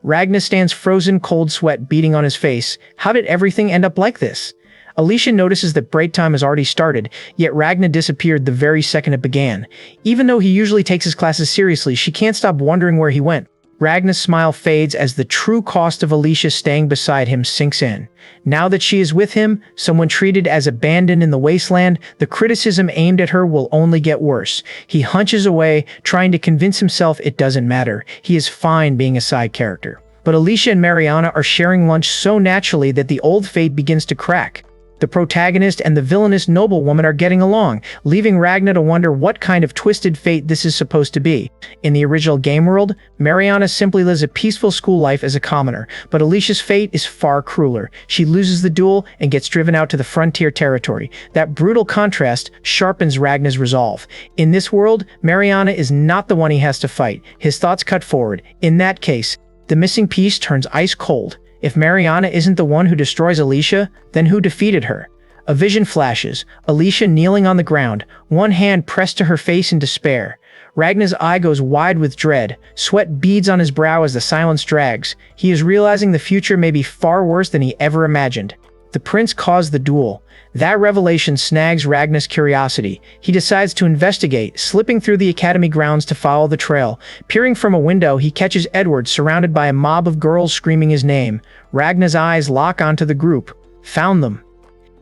Ragna stands frozen, cold sweat beating on his face. How did everything end up like this? Alicia notices that break time has already started, yet Ragna disappeared the very second it began. Even though he usually takes his classes seriously, she can't stop wondering where he went. Ragna's smile fades as the true cost of Alicia staying beside him sinks in. Now that she is with him, someone treated as abandoned in the wasteland, the criticism aimed at her will only get worse. He hunches away, trying to convince himself it doesn't matter. He is fine being a side character. But Alicia and Mariana are sharing lunch so naturally that the old fate begins to crack. The protagonist and the villainous noblewoman are getting along, leaving Ragna to wonder what kind of twisted fate this is supposed to be. In the original game world, Mariana simply lives a peaceful school life as a commoner, but Alicia's fate is far crueler. She loses the duel and gets driven out to the frontier territory. That brutal contrast sharpens Ragna's resolve. In this world, Mariana is not the one he has to fight. His thoughts cut forward. In that case, the missing piece turns ice cold. If Mariana isn't the one who destroys Alicia, then who defeated her? A vision flashes, Alicia kneeling on the ground, one hand pressed to her face in despair. Ragnar's eye goes wide with dread, sweat beads on his brow as the silence drags. He is realizing the future may be far worse than he ever imagined. The prince caused the duel. That revelation snags Ragnar's curiosity. He decides to investigate, slipping through the academy grounds to follow the trail. Peering from a window, he catches Edward surrounded by a mob of girls screaming his name. Ragnar's eyes lock onto the group. Found them.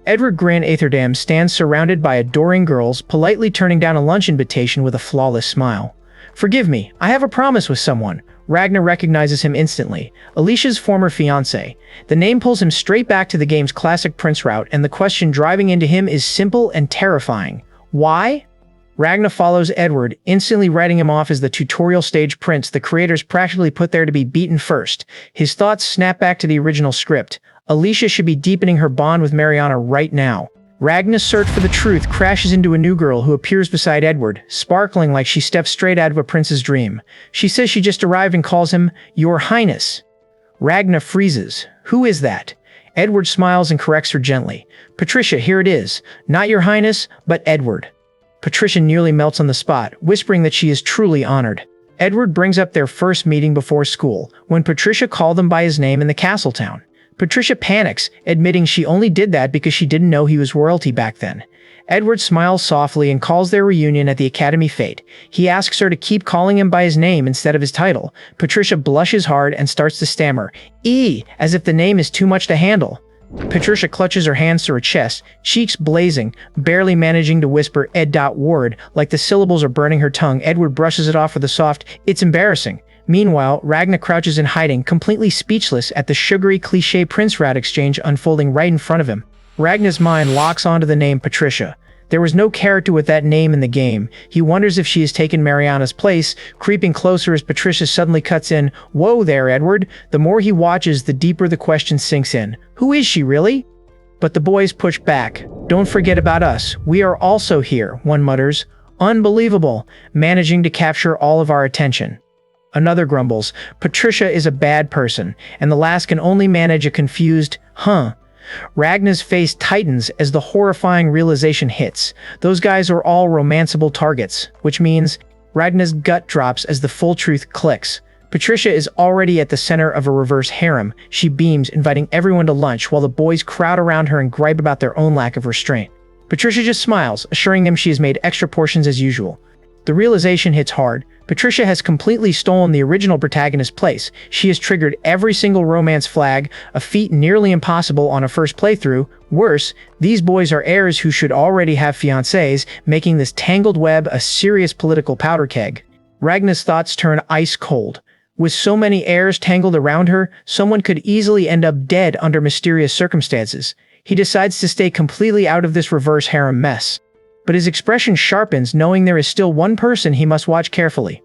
Edward Grant Aetherdam stands surrounded by adoring girls, politely turning down a lunch invitation with a flawless smile. Forgive me, I have a promise with someone. Ragnar recognizes him instantly. Alicia's former fiancé. The name pulls him straight back to the game's classic prince route, and the question driving into him is simple and terrifying. Why? Ragnar follows Edward, instantly writing him off as the tutorial stage prince the creators practically put there to be beaten first. His thoughts snap back to the original script. Alicia should be deepening her bond with Mariana right now. Ragnar's search for the truth crashes into a new girl who appears beside Edward, sparkling like she stepped straight out of a prince's dream. She says she just arrived and calls him, Your Highness. Ragnar freezes. Who is that? Edward smiles and corrects her gently. Patricia, here it is. Not Your Highness, but Edward. Patricia nearly melts on the spot, whispering that she is truly honored. Edward brings up their first meeting before school, when Patricia called him by his name in the castle town. Patricia panics, admitting she only did that because she didn't know he was royalty back then. Edward smiles softly and calls their reunion at the academy fete. He asks her to keep calling him by his name instead of his title. Patricia blushes hard and starts to stammer, as if the name is too much to handle. Patricia clutches her hands to her chest, cheeks blazing, barely managing to whisper Ed. Ward, like the syllables are burning her tongue. Edward brushes it off with a soft, it's embarrassing. Meanwhile, Ragnar crouches in hiding, completely speechless at the sugary cliché prince rat exchange unfolding right in front of him. Ragnar's mind locks onto the name Patricia. There was no character with that name in the game. He wonders if she has taken Mariana's place, creeping closer as Patricia suddenly cuts in, Whoa there, Edward. The more he watches, the deeper the question sinks in. Who is she, really? But the boys push back. Don't forget about us. We are also here, one mutters. Unbelievable, managing to capture all of our attention. Another grumbles, Patricia is a bad person, and the last can only manage a confused, Ragnar's face tightens as the horrifying realization hits. Those guys are all romanceable targets, which means Ragnar's gut drops as the full truth clicks. Patricia is already at the center of a reverse harem. She beams, inviting everyone to lunch while the boys crowd around her and gripe about their own lack of restraint. Patricia just smiles, assuring them she has made extra portions as usual. The realization hits hard. Patricia has completely stolen the original protagonist's place. She has triggered every single romance flag, a feat nearly impossible on a first playthrough. Worse, these boys are heirs who should already have fiancés, making this tangled web a serious political powder keg. Ragnar's thoughts turn ice cold. With so many heirs tangled around her, someone could easily end up dead under mysterious circumstances. He decides to stay completely out of this reverse harem mess. But his expression sharpens, knowing there is still one person he must watch carefully.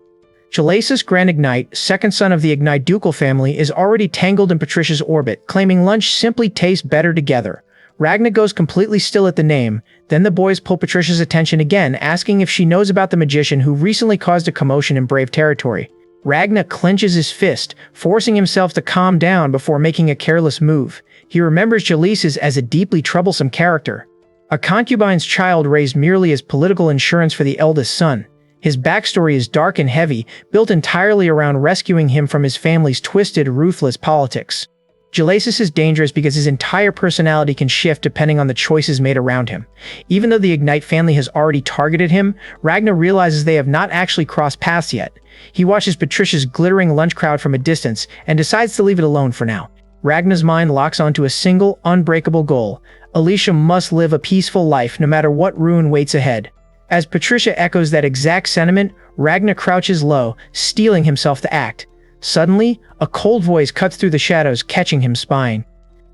Jalasis Grand Ignite, second son of the Ignite ducal family, is already tangled in Patricia's orbit, claiming lunch simply tastes better together. Ragnar goes completely still at the name. Then the boys pull Patricia's attention again, asking if she knows about the magician who recently caused a commotion in Brave territory. Ragnar clenches his fist, forcing himself to calm down before making a careless move. He remembers Jalasis as a deeply troublesome character. A concubine's child raised merely as political insurance for the eldest son. His backstory is dark and heavy, built entirely around rescuing him from his family's twisted, ruthless politics. Jalasis is dangerous because his entire personality can shift depending on the choices made around him. Even though the Ignite family has already targeted him, Ragnar realizes they have not actually crossed paths yet. He watches Patricia's glittering lunch crowd from a distance and decides to leave it alone for now. Ragnar's mind locks onto a single, unbreakable goal. Alicia must live a peaceful life no matter what ruin waits ahead. As Patricia echoes that exact sentiment, Ragnar crouches low, steeling himself to act. Suddenly, a cold voice cuts through the shadows, catching him spying.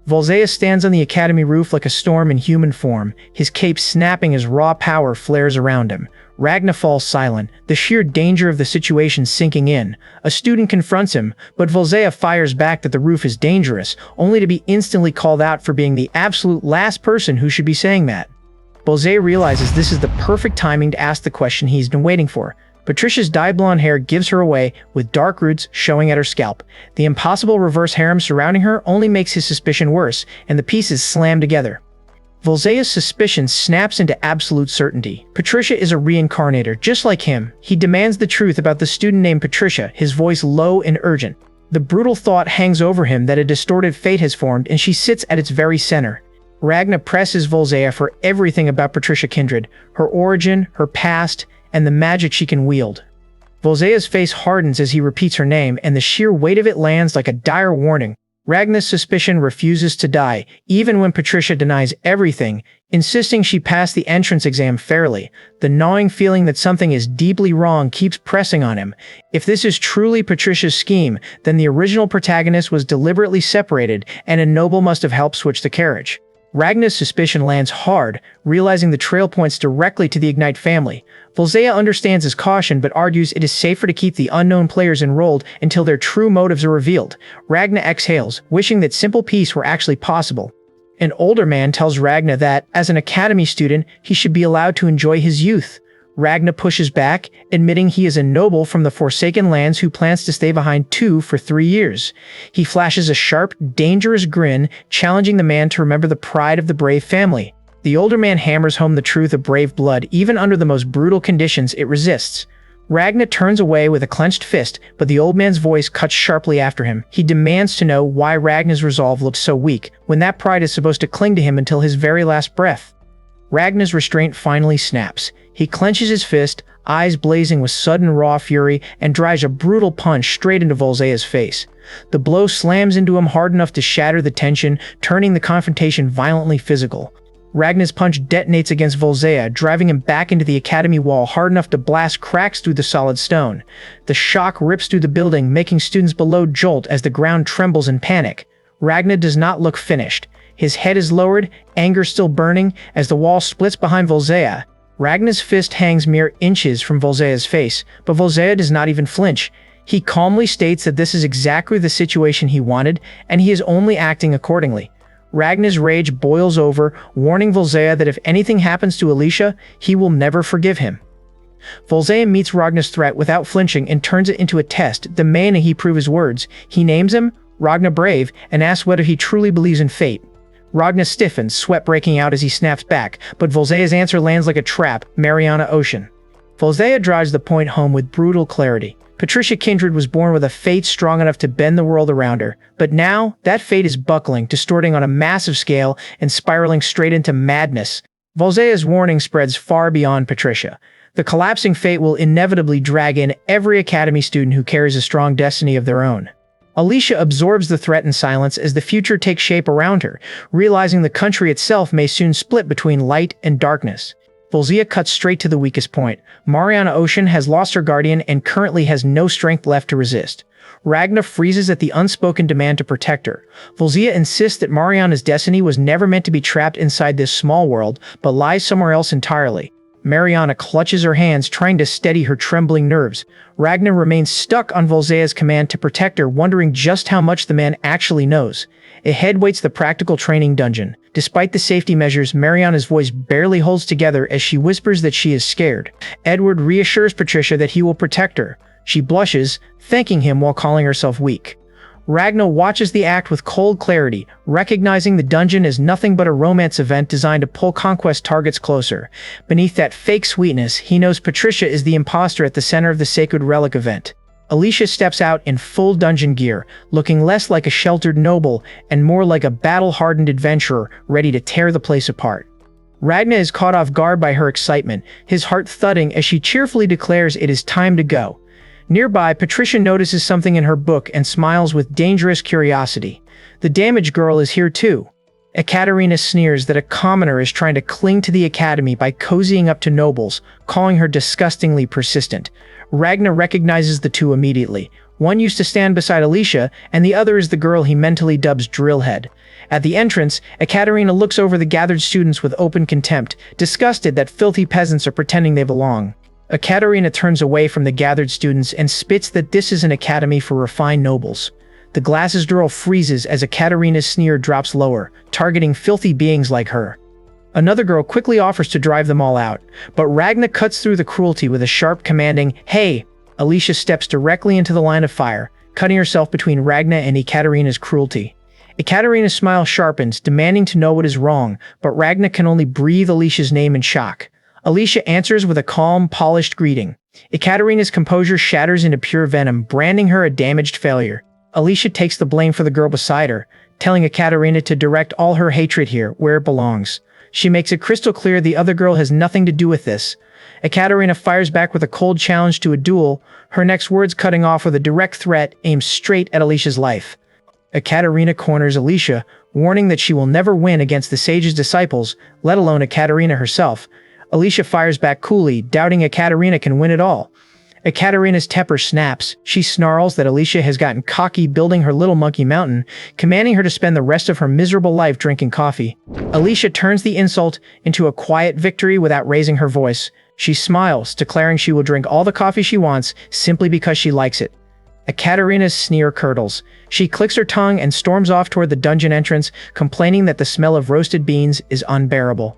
Volsea stands on the academy roof like a storm in human form, his cape snapping as raw power flares around him. Ragnar falls silent, the sheer danger of the situation sinking in. A student confronts him, but Volsea fires back that the roof is dangerous, only to be instantly called out for being the absolute last person who should be saying that. Volsea realizes this is the perfect timing to ask the question he's been waiting for. Patricia's dyed blonde hair gives her away, with dark roots showing at her scalp. The impossible reverse harem surrounding her only makes his suspicion worse, and the pieces slam together. Volsea's suspicion snaps into absolute certainty. Patricia is a reincarnator, just like him. He demands the truth about the student named Patricia, his voice low and urgent. The brutal thought hangs over him that a distorted fate has formed, and she sits at its very center. Ragna presses Volsea for everything about Patricia Kindred, her origin, her past, and the magic she can wield. Volsea's face hardens as he repeats her name, and the sheer weight of it lands like a dire warning. Ragna's suspicion refuses to die, even when Patricia denies everything, insisting she pass the entrance exam fairly. The gnawing feeling that something is deeply wrong keeps pressing on him. If this is truly Patricia's scheme, then the original protagonist was deliberately separated, and a noble must have helped switch the carriage. Ragna's suspicion lands hard, realizing the trail points directly to the Ignite family. Volsea understands his caution but argues it is safer to keep the unknown players enrolled until their true motives are revealed. Ragna exhales, wishing that simple peace were actually possible. An older man tells Ragna that, as an academy student, he should be allowed to enjoy his youth. Ragna pushes back, admitting he is a noble from the Forsaken Lands who plans to stay behind too for 3 years. He flashes a sharp, dangerous grin, challenging the man to remember the pride of the brave family. The older man hammers home the truth of brave blood. Even under the most brutal conditions, it resists. Ragna turns away with a clenched fist, but the old man's voice cuts sharply after him. He demands to know why Ragna's resolve looks so weak, when that pride is supposed to cling to him until his very last breath. Ragna's restraint finally snaps. He clenches his fist, eyes blazing with sudden raw fury, and drives a brutal punch straight into Volsea's face. The blow slams into him hard enough to shatter the tension, turning the confrontation violently physical. Ragna's punch detonates against Volsea, driving him back into the academy wall hard enough to blast cracks through the solid stone. The shock rips through the building, making students below jolt as the ground trembles in panic. Ragna does not look finished. His head is lowered, anger still burning, as the wall splits behind Volsea. Ragna's fist hangs mere inches from Volsea's face, but Volsea does not even flinch. He calmly states that this is exactly the situation he wanted, and he is only acting accordingly. Ragna's rage boils over, warning Volsea that if anything happens to Alicia, he will never forgive him. Volsea meets Ragna's threat without flinching and turns it into a test, demanding he prove his words. He names him, Ragna Brave, and asks whether he truly believes in fate. Ragna stiffens, sweat breaking out as he snaps back, but Volsea's answer lands like a trap, Mariana Ocean. Volsea drives the point home with brutal clarity. Patricia Kindred was born with a fate strong enough to bend the world around her, but now, that fate is buckling, distorting on a massive scale, and spiraling straight into madness. Volsea's warning spreads far beyond Patricia. The collapsing fate will inevitably drag in every academy student who carries a strong destiny of their own. Alicia absorbs the threat in silence as the future takes shape around her, realizing the country itself may soon split between light and darkness. Volsea cuts straight to the weakest point. Mariana Ocean has lost her guardian and currently has no strength left to resist. Ragna freezes at the unspoken demand to protect her. Volsea insists that Mariana's destiny was never meant to be trapped inside this small world, but lies somewhere else entirely. Mariana clutches her hands, trying to steady her trembling nerves. Ragna remains stuck on Volsea's command to protect her, wondering just how much the man actually knows. Ahead waits the practical training dungeon. Despite the safety measures, Mariana's voice barely holds together as she whispers that she is scared. Edward reassures Patricia that he will protect her. She blushes, thanking him while calling herself weak. Ragna watches the act with cold clarity, recognizing the dungeon as nothing but a romance event designed to pull conquest targets closer. Beneath that fake sweetness, he knows Patricia is the imposter at the center of the Sacred Relic event. Alicia steps out in full dungeon gear, looking less like a sheltered noble and more like a battle-hardened adventurer ready to tear the place apart. Ragna is caught off guard by her excitement, his heart thudding as she cheerfully declares it is time to go. Nearby, Patricia notices something in her book and smiles with dangerous curiosity. The damaged girl is here too. Ekaterina sneers that a commoner is trying to cling to the academy by cozying up to nobles, calling her disgustingly persistent. Ragna recognizes the two immediately. One used to stand beside Alicia, and the other is the girl he mentally dubs Drillhead. At the entrance, Ekaterina looks over the gathered students with open contempt, disgusted that filthy peasants are pretending they belong. Ekaterina turns away from the gathered students and spits that this is an academy for refined nobles. The glasses girl freezes as Ekaterina's sneer drops lower, targeting filthy beings like her. Another girl quickly offers to drive them all out, but Ragna cuts through the cruelty with a sharp commanding, "Hey!" Alicia steps directly into the line of fire, cutting herself between Ragna and Ekaterina's cruelty. Ekaterina's smile sharpens, demanding to know what is wrong, but Ragna can only breathe Alicia's name in shock. Alicia answers with a calm, polished greeting. Ekaterina's composure shatters into pure venom, branding her a damaged failure. Alicia takes the blame for the girl beside her, telling Ekaterina to direct all her hatred here, where it belongs. She makes it crystal clear the other girl has nothing to do with this. Ekaterina fires back with a cold challenge to a duel, her next words cutting off with a direct threat aimed straight at Alicia's life. Ekaterina corners Alicia, warning that she will never win against the sage's disciples, let alone Ekaterina herself. Alicia fires back coolly, doubting Ekaterina can win it all. Ekaterina's temper snaps. She snarls that Alicia has gotten cocky building her little monkey mountain, commanding her to spend the rest of her miserable life drinking coffee. Alicia turns the insult into a quiet victory without raising her voice. She smiles, declaring she will drink all the coffee she wants simply because she likes it. Ekaterina's sneer curdles. She clicks her tongue and storms off toward the dungeon entrance, complaining that the smell of roasted beans is unbearable.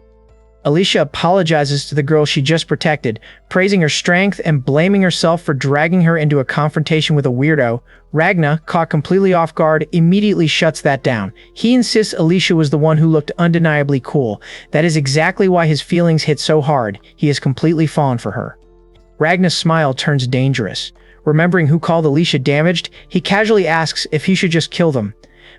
Alicia apologizes to the girl she just protected, praising her strength and blaming herself for dragging her into a confrontation with a weirdo. Ragna, caught completely off guard, immediately shuts that down. He insists Alicia was the one who looked undeniably cool. That is exactly why his feelings hit so hard. He has completely fallen for her. Ragna's smile turns dangerous. Remembering who called Alicia damaged, he casually asks if he should just kill them.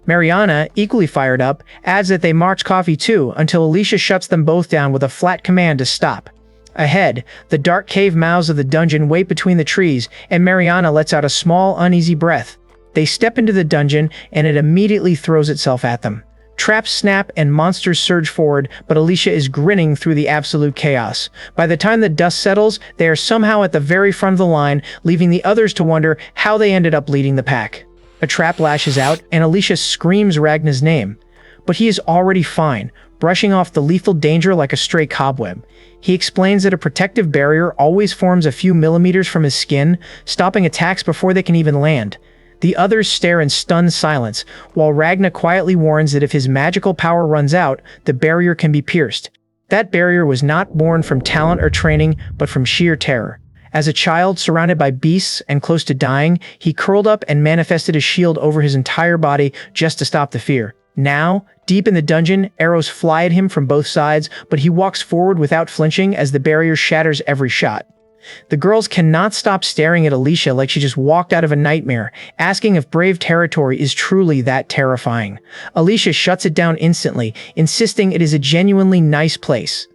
Mariana, equally fired up, adds that they march coffee too, until Alicia shuts them both down with a flat command to stop. Ahead, the dark cave mouths of the dungeon wait between the trees, and Mariana lets out a small, uneasy breath. They step into the dungeon, and it immediately throws itself at them. Traps snap and monsters surge forward, but Alicia is grinning through the absolute chaos. By the time the dust settles, they are somehow at the very front of the line, leaving the others to wonder how they ended up leading the pack. A trap lashes out, and Alicia screams Ragna's name. But he is already fine, brushing off the lethal danger like a stray cobweb. He explains that a protective barrier always forms a few millimeters from his skin, stopping attacks before they can even land. The others stare in stunned silence, while Ragna quietly warns that if his magical power runs out, the barrier can be pierced. That barrier was not born from talent or training, but from sheer terror. As a child, surrounded by beasts and close to dying, he curled up and manifested a shield over his entire body just to stop the fear. Now, deep in the dungeon, arrows fly at him from both sides, but he walks forward without flinching as the barrier shatters every shot. The girls cannot stop staring at Alicia like she just walked out of a nightmare, asking if brave territory is truly that terrifying. Alicia shuts it down instantly, insisting it is a genuinely nice place.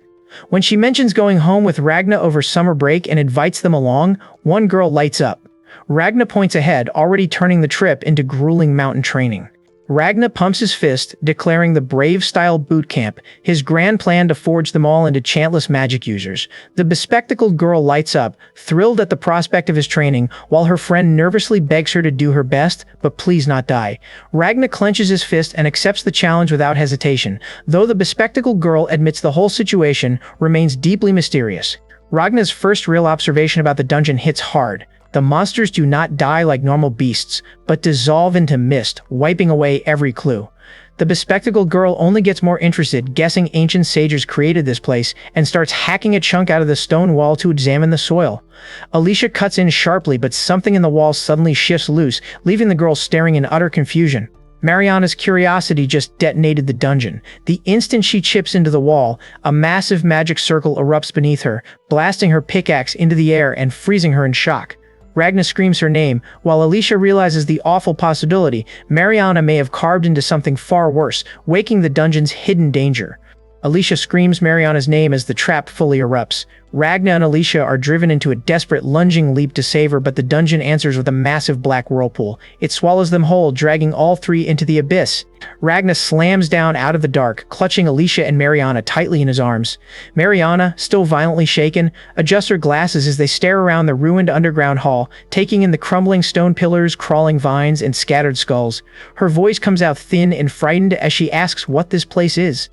When she mentions going home with Ragna over summer break and invites them along, one girl lights up. Ragna points ahead, already turning the trip into grueling mountain training. Ragna pumps his fist, declaring the Brave-style boot camp, his grand plan to forge them all into chantless magic users. The bespectacled girl lights up, thrilled at the prospect of his training, while her friend nervously begs her to do her best, but please not die. Ragna clenches his fist and accepts the challenge without hesitation, though the bespectacled girl admits the whole situation remains deeply mysterious. Ragna's first real observation about the dungeon hits hard. The monsters do not die like normal beasts, but dissolve into mist, wiping away every clue. The bespectacled girl only gets more interested, guessing ancient sages created this place, and starts hacking a chunk out of the stone wall to examine the soil. Alicia cuts in sharply, but something in the wall suddenly shifts loose, leaving the girl staring in utter confusion. Mariana's curiosity just detonated the dungeon. The instant she chips into the wall, a massive magic circle erupts beneath her, blasting her pickaxe into the air and freezing her in shock. Ragna screams her name, while Alicia realizes the awful possibility Mariana may have carved into something far worse, waking the dungeon's hidden danger. Alicia screams Mariana's name as the trap fully erupts. Ragna and Alicia are driven into a desperate lunging leap to save her, but the dungeon answers with a massive black whirlpool. It swallows them whole, dragging all three into the abyss. Ragna slams down out of the dark, clutching Alicia and Mariana tightly in his arms. Mariana, still violently shaken, adjusts her glasses as they stare around the ruined underground hall, taking in the crumbling stone pillars, crawling vines, and scattered skulls. Her voice comes out thin and frightened as she asks what this place is.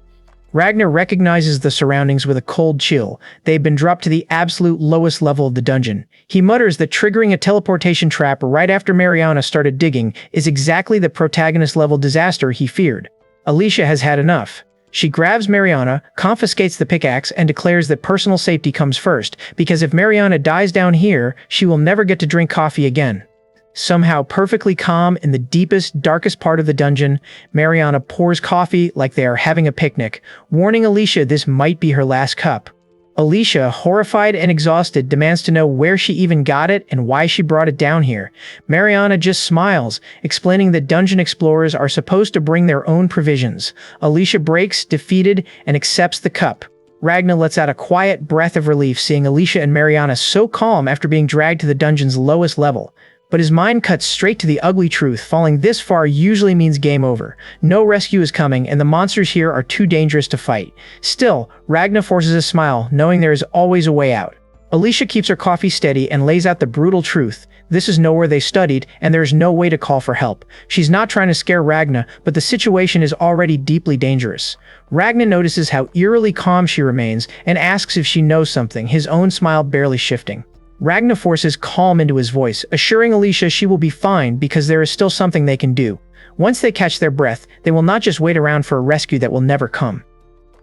Ragnar recognizes the surroundings with a cold chill. They've been dropped to the absolute lowest level of the dungeon. He mutters that triggering a teleportation trap right after Mariana started digging is exactly the protagonist-level disaster he feared. Alicia has had enough. She grabs Mariana, confiscates the pickaxe, and declares that personal safety comes first, because if Mariana dies down here, she will never get to drink coffee again. Somehow perfectly calm in the deepest, darkest part of the dungeon, Mariana pours coffee like they are having a picnic, warning Alicia this might be her last cup. Alicia, horrified and exhausted, demands to know where she even got it and why she brought it down here. Mariana just smiles, explaining that dungeon explorers are supposed to bring their own provisions. Alicia breaks, defeated, and accepts the cup. Ragna lets out a quiet breath of relief seeing Alicia and Mariana so calm after being dragged to the dungeon's lowest level. But his mind cuts straight to the ugly truth. Falling this far usually means game over. No rescue is coming, and the monsters here are too dangerous to fight. Still, Ragna forces a smile, knowing there is always a way out. Alicia keeps her coffee steady and lays out the brutal truth. This is nowhere they studied, and there is no way to call for help. She's not trying to scare Ragna, but the situation is already deeply dangerous. Ragna notices how eerily calm she remains and asks if she knows something, his own smile barely shifting. Ragna forces calm into his voice, assuring Alicia she will be fine because there is still something they can do. Once they catch their breath, they will not just wait around for a rescue that will never come.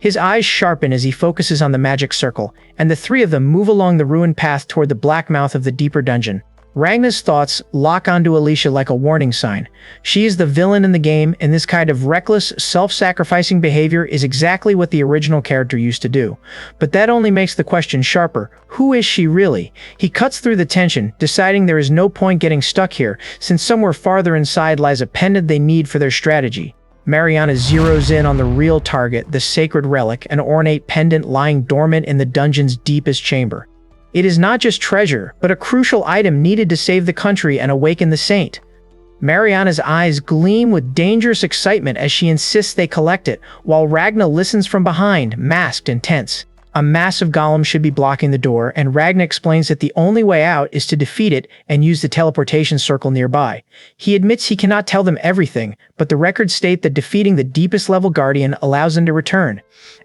His eyes sharpen as he focuses on the magic circle, and the three of them move along the ruined path toward the black mouth of the deeper dungeon. Ragna's thoughts lock onto Alicia like a warning sign. She is the villain in the game, and this kind of reckless, self-sacrificing behavior is exactly what the original character used to do. But that only makes the question sharper. Who is she really? He cuts through the tension, deciding there is no point getting stuck here, since somewhere farther inside lies a pendant they need for their strategy. Mariana zeroes in on the real target, the sacred relic, an ornate pendant lying dormant in the dungeon's deepest chamber. It is not just treasure, but a crucial item needed to save the country and awaken the saint. Mariana's eyes gleam with dangerous excitement as she insists they collect it, while Ragna listens from behind, masked and tense. A massive golem should be blocking the door, and Ragna explains that the only way out is to defeat it and use the teleportation circle nearby. He admits he cannot tell them everything, but the records state that defeating the deepest level guardian allows them to return.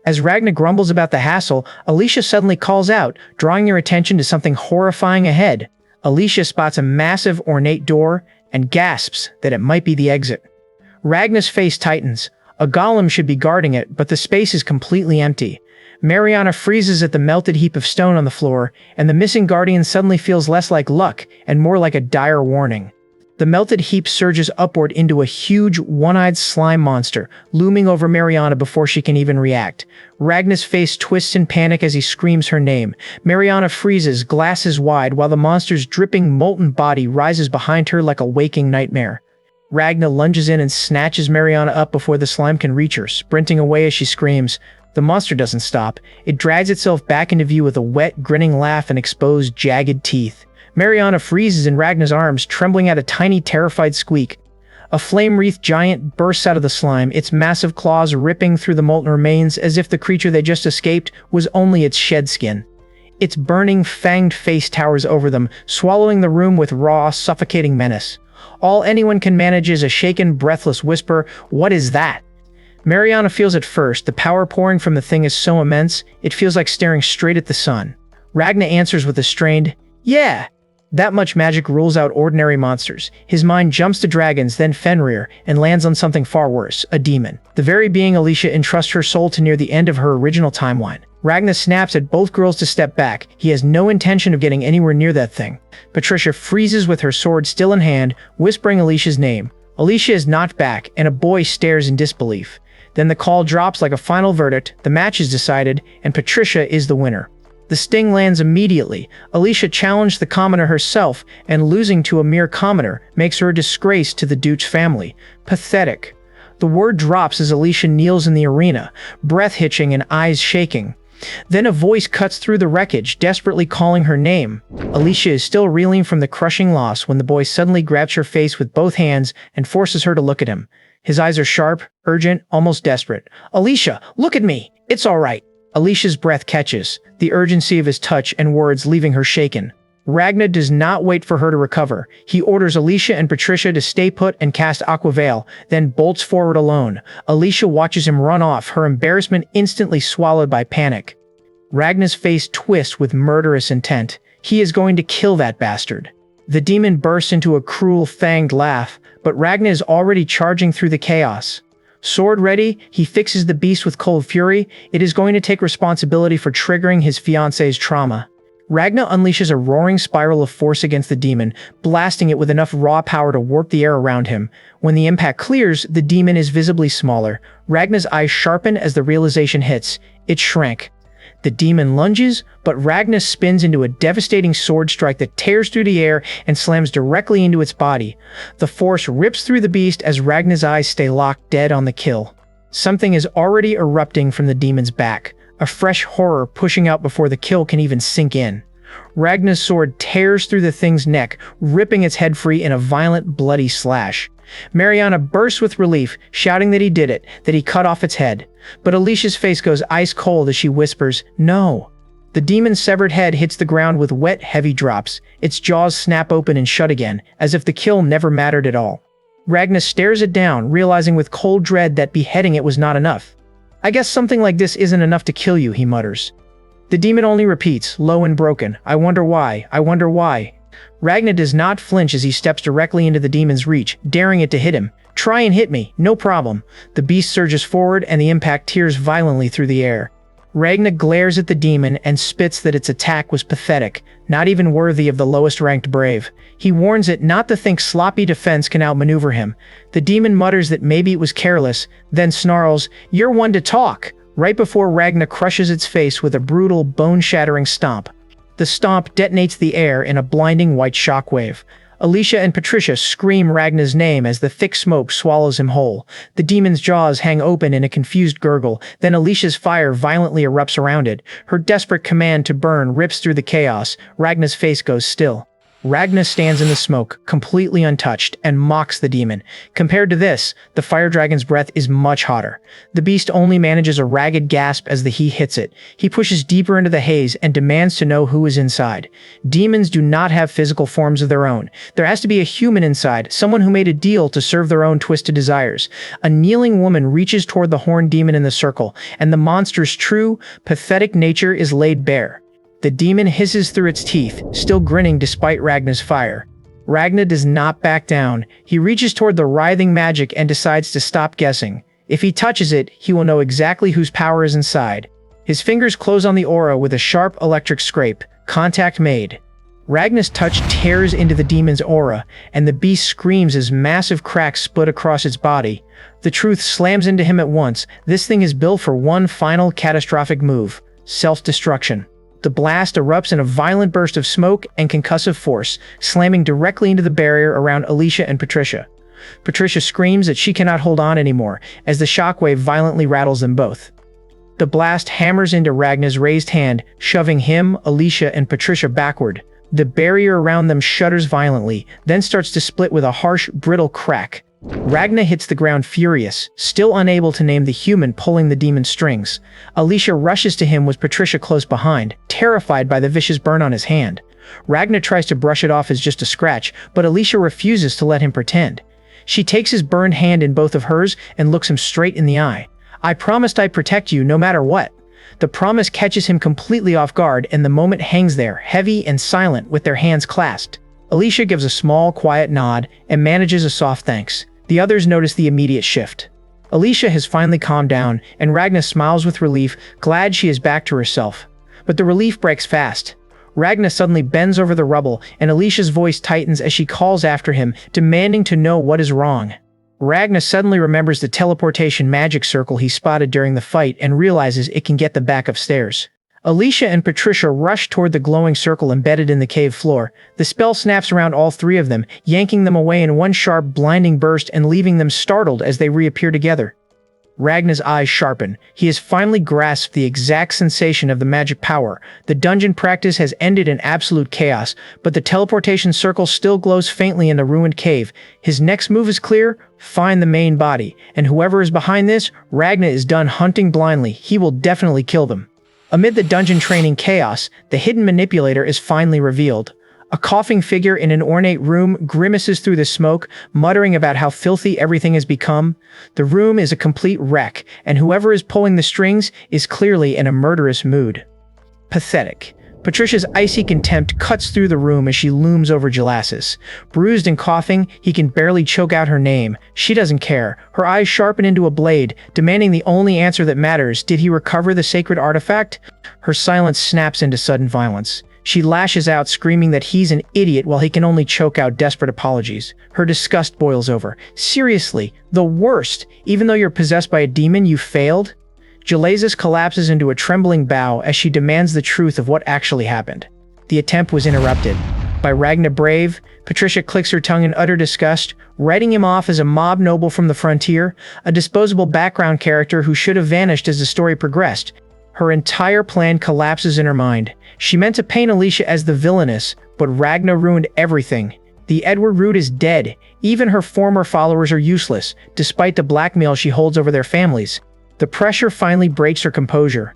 As Ragna grumbles about the hassle, Alicia suddenly calls out, drawing their attention to something horrifying ahead. Alicia spots a massive ornate door and gasps that it might be the exit. Ragna's face tightens. A golem should be guarding it, but the space is completely empty. Mariana freezes at the melted heap of stone on the floor, and the missing guardian suddenly feels less like luck and more like a dire warning. The melted heap surges upward into a huge, one-eyed slime monster, looming over Mariana before she can even react. Ragna's face twists in panic as he screams her name. Mariana freezes, glasses wide, while the monster's dripping, molten body rises behind her like a waking nightmare. Ragna lunges in and snatches Mariana up before the slime can reach her, sprinting away as she screams. The monster doesn't stop. It drags itself back into view with a wet, grinning laugh and exposed, jagged teeth. Mariana freezes in Ragna's arms, trembling at a tiny, terrified squeak. A flame-wreathed giant bursts out of the slime, its massive claws ripping through the molten remains as if the creature they just escaped was only its shed skin. Its burning, fanged face towers over them, swallowing the room with raw, suffocating menace. All anyone can manage is a shaken, breathless whisper, "What is that?" Mariana feels it first. The power pouring from the thing is so immense, it feels like staring straight at the sun. Ragna answers with a strained, "Yeah." That much magic rules out ordinary monsters. His mind jumps to dragons, then Fenrir, and lands on something far worse, a demon. The very being Alicia entrusts her soul to near the end of her original timeline. Ragna snaps at both girls to step back. He has no intention of getting anywhere near that thing. Patricia freezes with her sword still in hand, whispering Alicia's name. Alicia is knocked back, and a boy stares in disbelief. Then the call drops like a final verdict, the match is decided, and Patricia is the winner. The sting lands immediately. Alicia challenged the commoner herself, and losing to a mere commoner makes her a disgrace to the Deutsch family. Pathetic. The word drops as Alicia kneels in the arena, breath hitching and eyes shaking. Then a voice cuts through the wreckage, desperately calling her name. Alicia is still reeling from the crushing loss when the boy suddenly grabs her face with both hands and forces her to look at him. His eyes are sharp, urgent, almost desperate. "Alicia, look at me! It's all right!" Alicia's breath catches, the urgency of his touch and words leaving her shaken. Ragna does not wait for her to recover. He orders Alicia and Patricia to stay put and cast Aqua Veil, then bolts forward alone. Alicia watches him run off, her embarrassment instantly swallowed by panic. Ragna's face twists with murderous intent. He is going to kill that bastard. The demon bursts into a cruel, fanged laugh, but Ragna is already charging through the chaos. Sword ready, he fixes the beast with cold fury. It is going to take responsibility for triggering his fiancée's trauma. Ragna unleashes a roaring spiral of force against the demon, blasting it with enough raw power to warp the air around him. When the impact clears, the demon is visibly smaller. Ragna's eyes sharpen as the realization hits. It shrank. The demon lunges, but Ragna spins into a devastating sword strike that tears through the air and slams directly into its body. The force rips through the beast as Ragna's eyes stay locked dead on the kill. Something is already erupting from the demon's back, a fresh horror pushing out before the kill can even sink in. Ragna's sword tears through the thing's neck, ripping its head free in a violent, bloody slash. Mariana bursts with relief, shouting that he did it, that he cut off its head. But Alicia's face goes ice cold as she whispers, "No." The demon's severed head hits the ground with wet, heavy drops. Its jaws snap open and shut again, as if the kill never mattered at all. Ragna stares it down, realizing with cold dread that beheading it was not enough. "I guess something like this isn't enough to kill you," he mutters. The demon only repeats, low and broken, "I wonder why, I wonder why." Ragna does not flinch as he steps directly into the demon's reach, daring it to hit him. "Try and hit me, no problem." The beast surges forward and the impact tears violently through the air. Ragna glares at the demon and spits that its attack was pathetic, not even worthy of the lowest-ranked brave. He warns it not to think sloppy defense can outmaneuver him. The demon mutters that maybe it was careless, then snarls, "You're one to talk," right before Ragna crushes its face with a brutal, bone-shattering stomp. The stomp detonates the air in a blinding white shockwave. Alicia and Patricia scream Ragna's name as the thick smoke swallows him whole. The demon's jaws hang open in a confused gurgle, then Alicia's fire violently erupts around it. Her desperate command to burn rips through the chaos. Ragna's face goes still. Ragna stands in the smoke, completely untouched, and mocks the demon. Compared to this, the fire dragon's breath is much hotter. The beast only manages a ragged gasp as the heat hits it. He pushes deeper into the haze and demands to know who is inside. Demons do not have physical forms of their own. There has to be a human inside, someone who made a deal to serve their own twisted desires. A kneeling woman reaches toward the horned demon in the circle, and the monster's true, pathetic nature is laid bare. The demon hisses through its teeth, still grinning despite Ragna's fire. Ragna does not back down. He reaches toward the writhing magic and decides to stop guessing. If he touches it, he will know exactly whose power is inside. His fingers close on the aura with a sharp electric scrape. Contact made. Ragna's touch tears into the demon's aura, and the beast screams as massive cracks split across its body. The truth slams into him at once. This thing is built for one final catastrophic move: self-destruction. The blast erupts in a violent burst of smoke and concussive force, slamming directly into the barrier around Alicia and Patricia. Patricia screams that she cannot hold on anymore, as the shockwave violently rattles them both. The blast hammers into Ragna's raised hand, shoving him, Alicia, and Patricia backward. The barrier around them shudders violently, then starts to split with a harsh, brittle crack. Ragna hits the ground furious, still unable to name the human pulling the demon's strings. Alicia rushes to him with Patricia close behind, terrified by the vicious burn on his hand. Ragna tries to brush it off as just a scratch, but Alicia refuses to let him pretend. She takes his burned hand in both of hers and looks him straight in the eye. "I promised I'd protect you no matter what." The promise catches him completely off guard, and the moment hangs there, heavy and silent, with their hands clasped. Alicia gives a small, quiet nod and manages a soft thanks. The others notice the immediate shift. Alicia has finally calmed down, and Ragna smiles with relief, glad she is back to herself. But the relief breaks fast. Ragna suddenly bends over the rubble, and Alicia's voice tightens as she calls after him, demanding to know what is wrong. Ragna suddenly remembers the teleportation magic circle he spotted during the fight and realizes it can get them back upstairs. Alicia and Patricia rush toward the glowing circle embedded in the cave floor. The spell snaps around all three of them, yanking them away in one sharp, blinding burst and leaving them startled as they reappear together. Ragna's eyes sharpen. He has finally grasped the exact sensation of the magic power. The dungeon practice has ended in absolute chaos, but the teleportation circle still glows faintly in the ruined cave. His next move is clear: find the main body. And whoever is behind this, Ragna is done hunting blindly. He will definitely kill them. Amid the dungeon training chaos, the hidden manipulator is finally revealed. A coughing figure in an ornate room grimaces through the smoke, muttering about how filthy everything has become. The room is a complete wreck, and whoever is pulling the strings is clearly in a murderous mood. Pathetic. Patricia's icy contempt cuts through the room as she looms over Gelassus. Bruised and coughing, he can barely choke out her name. She doesn't care. Her eyes sharpen into a blade, demanding the only answer that matters. Did he recover the sacred artifact? Her silence snaps into sudden violence. She lashes out, screaming that he's an idiot while he can only choke out desperate apologies. Her disgust boils over. Seriously, the worst. Even though you're possessed by a demon, you failed? Jalesis collapses into a trembling bow as she demands the truth of what actually happened. The attempt was interrupted by Ragna Brave. Patricia clicks her tongue in utter disgust, writing him off as a mob noble from the frontier, a disposable background character who should have vanished as the story progressed. Her entire plan collapses in her mind. She meant to paint Alicia as the villainess, but Ragna ruined everything. The Edward root is dead. Even her former followers are useless, despite the blackmail she holds over their families. The pressure finally breaks her composure.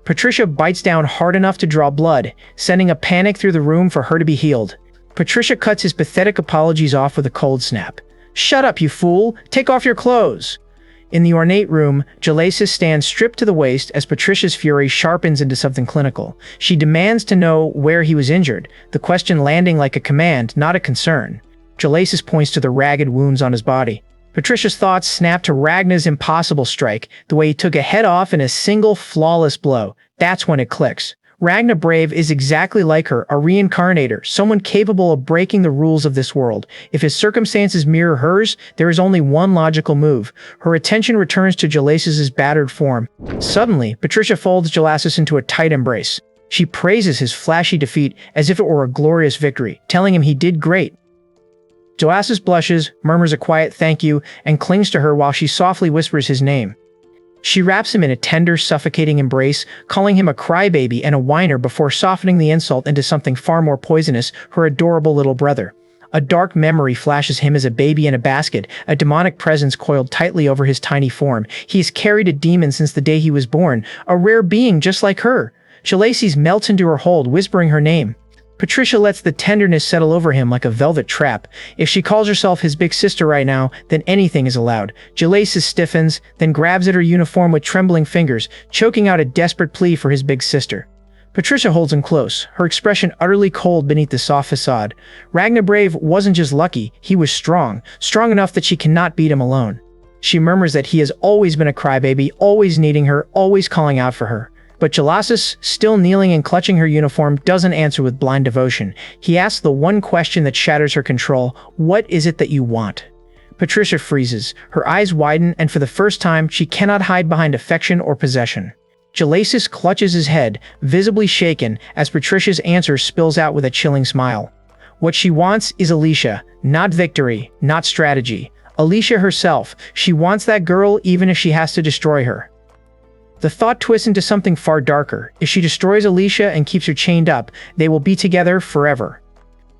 Patricia bites down hard enough to draw blood, sending a panic through the room for her to be healed. Patricia cuts his pathetic apologies off with a cold snap. "Shut up, you fool! Take off your clothes!" In the ornate room, Jalesis stands stripped to the waist as Patricia's fury sharpens into something clinical. She demands to know where he was injured, the question landing like a command, not a concern. Jalesis points to the ragged wounds on his body. Patricia's thoughts snap to Ragna's impossible strike, the way he took a head off in a single flawless blow. That's when it clicks. Ragna Brave is exactly like her, a reincarnator, someone capable of breaking the rules of this world. If his circumstances mirror hers, there is only one logical move. Her attention returns to Jalesis' battered form. Suddenly, Patricia folds Jalesis into a tight embrace. She praises his flashy defeat as if it were a glorious victory, telling him he did great. Jalesis blushes, murmurs a quiet thank you, and clings to her while she softly whispers his name. She wraps him in a tender, suffocating embrace, calling him a crybaby and a whiner before softening the insult into something far more poisonous, her adorable little brother. A dark memory flashes him as a baby in a basket, a demonic presence coiled tightly over his tiny form. He has carried a demon since the day he was born, a rare being just like her. Jalesis melts into her hold, whispering her name. Patricia lets the tenderness settle over him like a velvet trap. If she calls herself his big sister right now, then anything is allowed. Jalesis stiffens, then grabs at her uniform with trembling fingers, choking out a desperate plea for his big sister. Patricia holds him close, her expression utterly cold beneath the soft facade. Ragna Brave wasn't just lucky, he was strong, strong enough that she cannot beat him alone. She murmurs that he has always been a crybaby, always needing her, always calling out for her. But Jalesis, still kneeling and clutching her uniform, doesn't answer with blind devotion. He asks the one question that shatters her control: what is it that you want? Patricia freezes, her eyes widen, and for the first time, she cannot hide behind affection or possession. Jalesis clutches his head, visibly shaken, as Patricia's answer spills out with a chilling smile. What she wants is Alicia, not victory, not strategy. Alicia herself. She wants that girl even if she has to destroy her. The thought twists into something far darker. If she destroys Alicia and keeps her chained up, they will be together forever.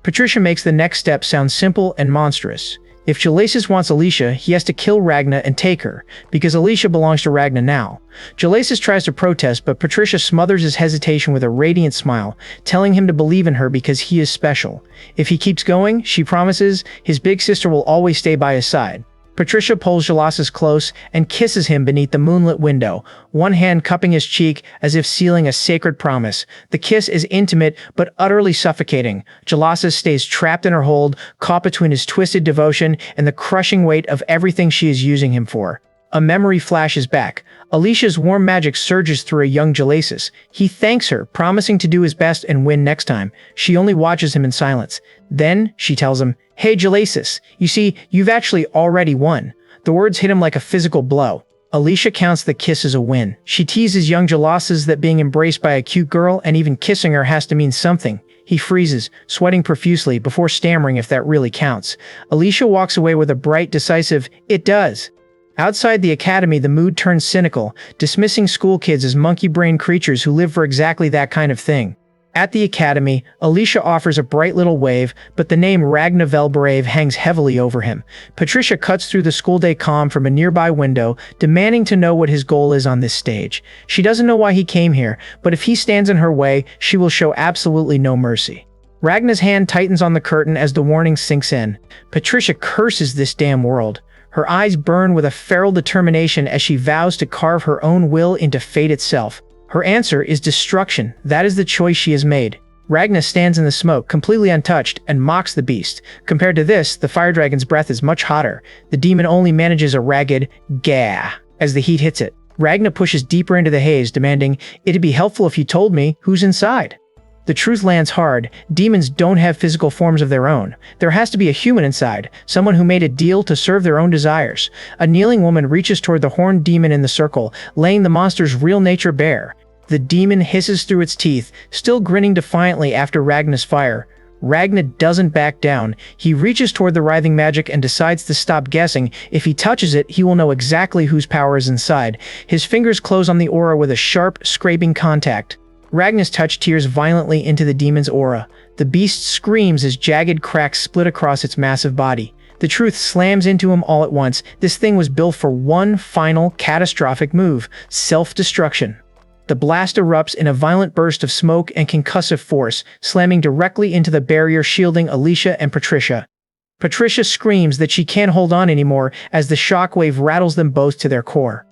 Patricia makes the next step sound simple and monstrous. If Jalesis wants Alicia, he has to kill Ragna and take her, because Alicia belongs to Ragna now. Jalesis tries to protest, but Patricia smothers his hesitation with a radiant smile, telling him to believe in her because he is special. If he keeps going, she promises, his big sister will always stay by his side. Patricia pulls Jalesis close and kisses him beneath the moonlit window, one hand cupping his cheek as if sealing a sacred promise. The kiss is intimate but utterly suffocating. Jalesis stays trapped in her hold, caught between his twisted devotion and the crushing weight of everything she is using him for. A memory flashes back. Alicia's warm magic surges through a young Jalesis. He thanks her, promising to do his best and win next time. She only watches him in silence. Then, she tells him, "Hey Jalesis, you see, you've actually already won." The words hit him like a physical blow. Alicia counts the kiss as a win. She teases young Jalesis that being embraced by a cute girl and even kissing her has to mean something. He freezes, sweating profusely before stammering if that really counts. Alicia walks away with a bright, decisive, "It does." Outside the academy, the mood turns cynical, dismissing school kids as monkey-brained creatures who live for exactly that kind of thing. At the academy, Alicia offers a bright little wave, but the name Ragna Velbrave hangs heavily over him. Patricia cuts through the school day calm from a nearby window, demanding to know what his goal is on this stage. She doesn't know why he came here, but if he stands in her way, she will show absolutely no mercy. Ragna's hand tightens on the curtain as the warning sinks in. Patricia curses this damn world. Her eyes burn with a feral determination as she vows to carve her own will into fate itself. Her answer is destruction. That is the choice she has made. Ragna stands in the smoke, completely untouched, and mocks the beast. Compared to this, the fire dragon's breath is much hotter. The demon only manages a ragged gah as the heat hits it. Ragna pushes deeper into the haze, demanding, "It'd be helpful if you told me who's inside." The truth lands hard. Demons don't have physical forms of their own. There has to be a human inside, someone who made a deal to serve their own desires. A kneeling woman reaches toward the horned demon in the circle, laying the monster's real nature bare. The demon hisses through its teeth, still grinning defiantly after Ragna's fire. Ragna doesn't back down. He reaches toward the writhing magic and decides to stop guessing. If he touches it, he will know exactly whose power is inside. His fingers close on the aura with a sharp, scraping contact. Ragna's touch tears violently into the demon's aura. The beast screams as jagged cracks split across its massive body. The truth slams into him all at once. This thing was built for one final, catastrophic move: self-destruction. The blast erupts in a violent burst of smoke and concussive force, slamming directly into the barrier shielding Alicia and Patricia. Patricia screams that she can't hold on anymore as the shockwave rattles them both to their core.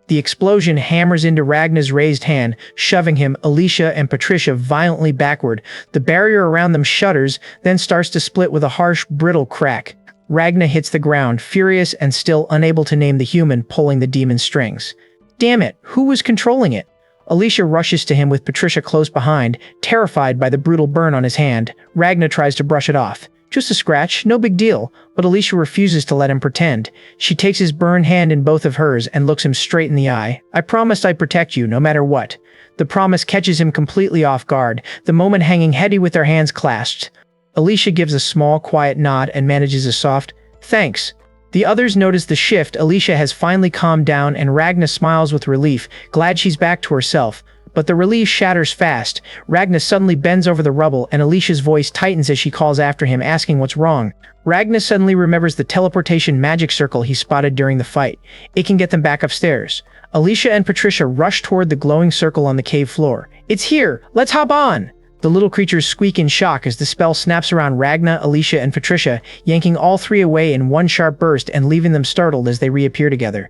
The explosion hammers into Ragna's raised hand, shoving him, Alicia, and Patricia violently backward. The barrier around them shudders, then starts to split with a harsh, brittle crack. Ragna hits the ground, furious and still unable to name the human pulling the demon's strings. Damn it, who was controlling it? Alicia rushes to him with Patricia close behind, terrified by the brutal burn on his hand. Ragna tries to brush it off. Just a scratch, no big deal, but Alicia refuses to let him pretend. She takes his burned hand in both of hers and looks him straight in the eye. I promised I'd protect you, no matter what. The promise catches him completely off guard, the moment hanging heady with their hands clasped. Alicia gives a small, quiet nod and manages a soft, "Thanks." The others notice the shift. Alicia has finally calmed down and Ragna smiles with relief, glad she's back to herself. But the relief shatters fast. Ragna suddenly bends over the rubble and Alicia's voice tightens as she calls after him, asking what's wrong. Ragna suddenly remembers the teleportation magic circle he spotted during the fight. It can get them back upstairs. Alicia and Patricia rush toward the glowing circle on the cave floor. "It's here! Let's hop on!" The little creatures squeak in shock as the spell snaps around Ragna, Alicia, and Patricia, yanking all three away in one sharp burst and leaving them startled as they reappear together.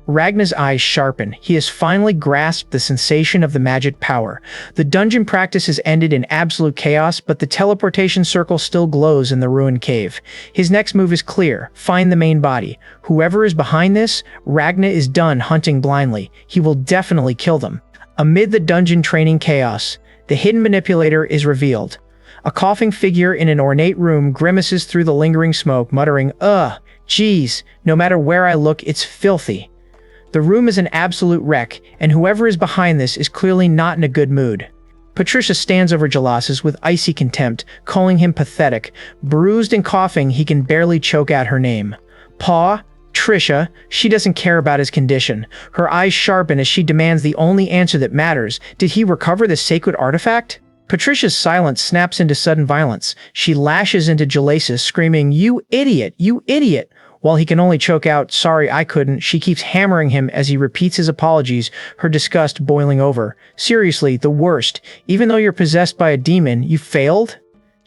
Ragna's eyes sharpen. He has finally grasped the sensation of the magic power. The dungeon practice has ended in absolute chaos, but the teleportation circle still glows in the ruined cave. His next move is clear: find the main body. Whoever is behind this, Ragna is done hunting blindly. He will definitely kill them. Amid the dungeon training chaos, the hidden manipulator is revealed. A coughing figure in an ornate room grimaces through the lingering smoke, muttering, "Ugh, geez, no matter where I look, it's filthy." The room is an absolute wreck, and whoever is behind this is clearly not in a good mood. Patricia stands over Jalasis with icy contempt, calling him pathetic. Bruised and coughing, he can barely choke out her name. Trisha, she doesn't care about his condition. Her eyes sharpen as she demands the only answer that matters. Did he recover the sacred artifact? Patricia's silence snaps into sudden violence. She lashes into Jalasis, screaming, "You idiot! You idiot!" While he can only choke out, "Sorry, I couldn't," she keeps hammering him as he repeats his apologies, her disgust boiling over. "Seriously, the worst. Even though you're possessed by a demon, you failed?"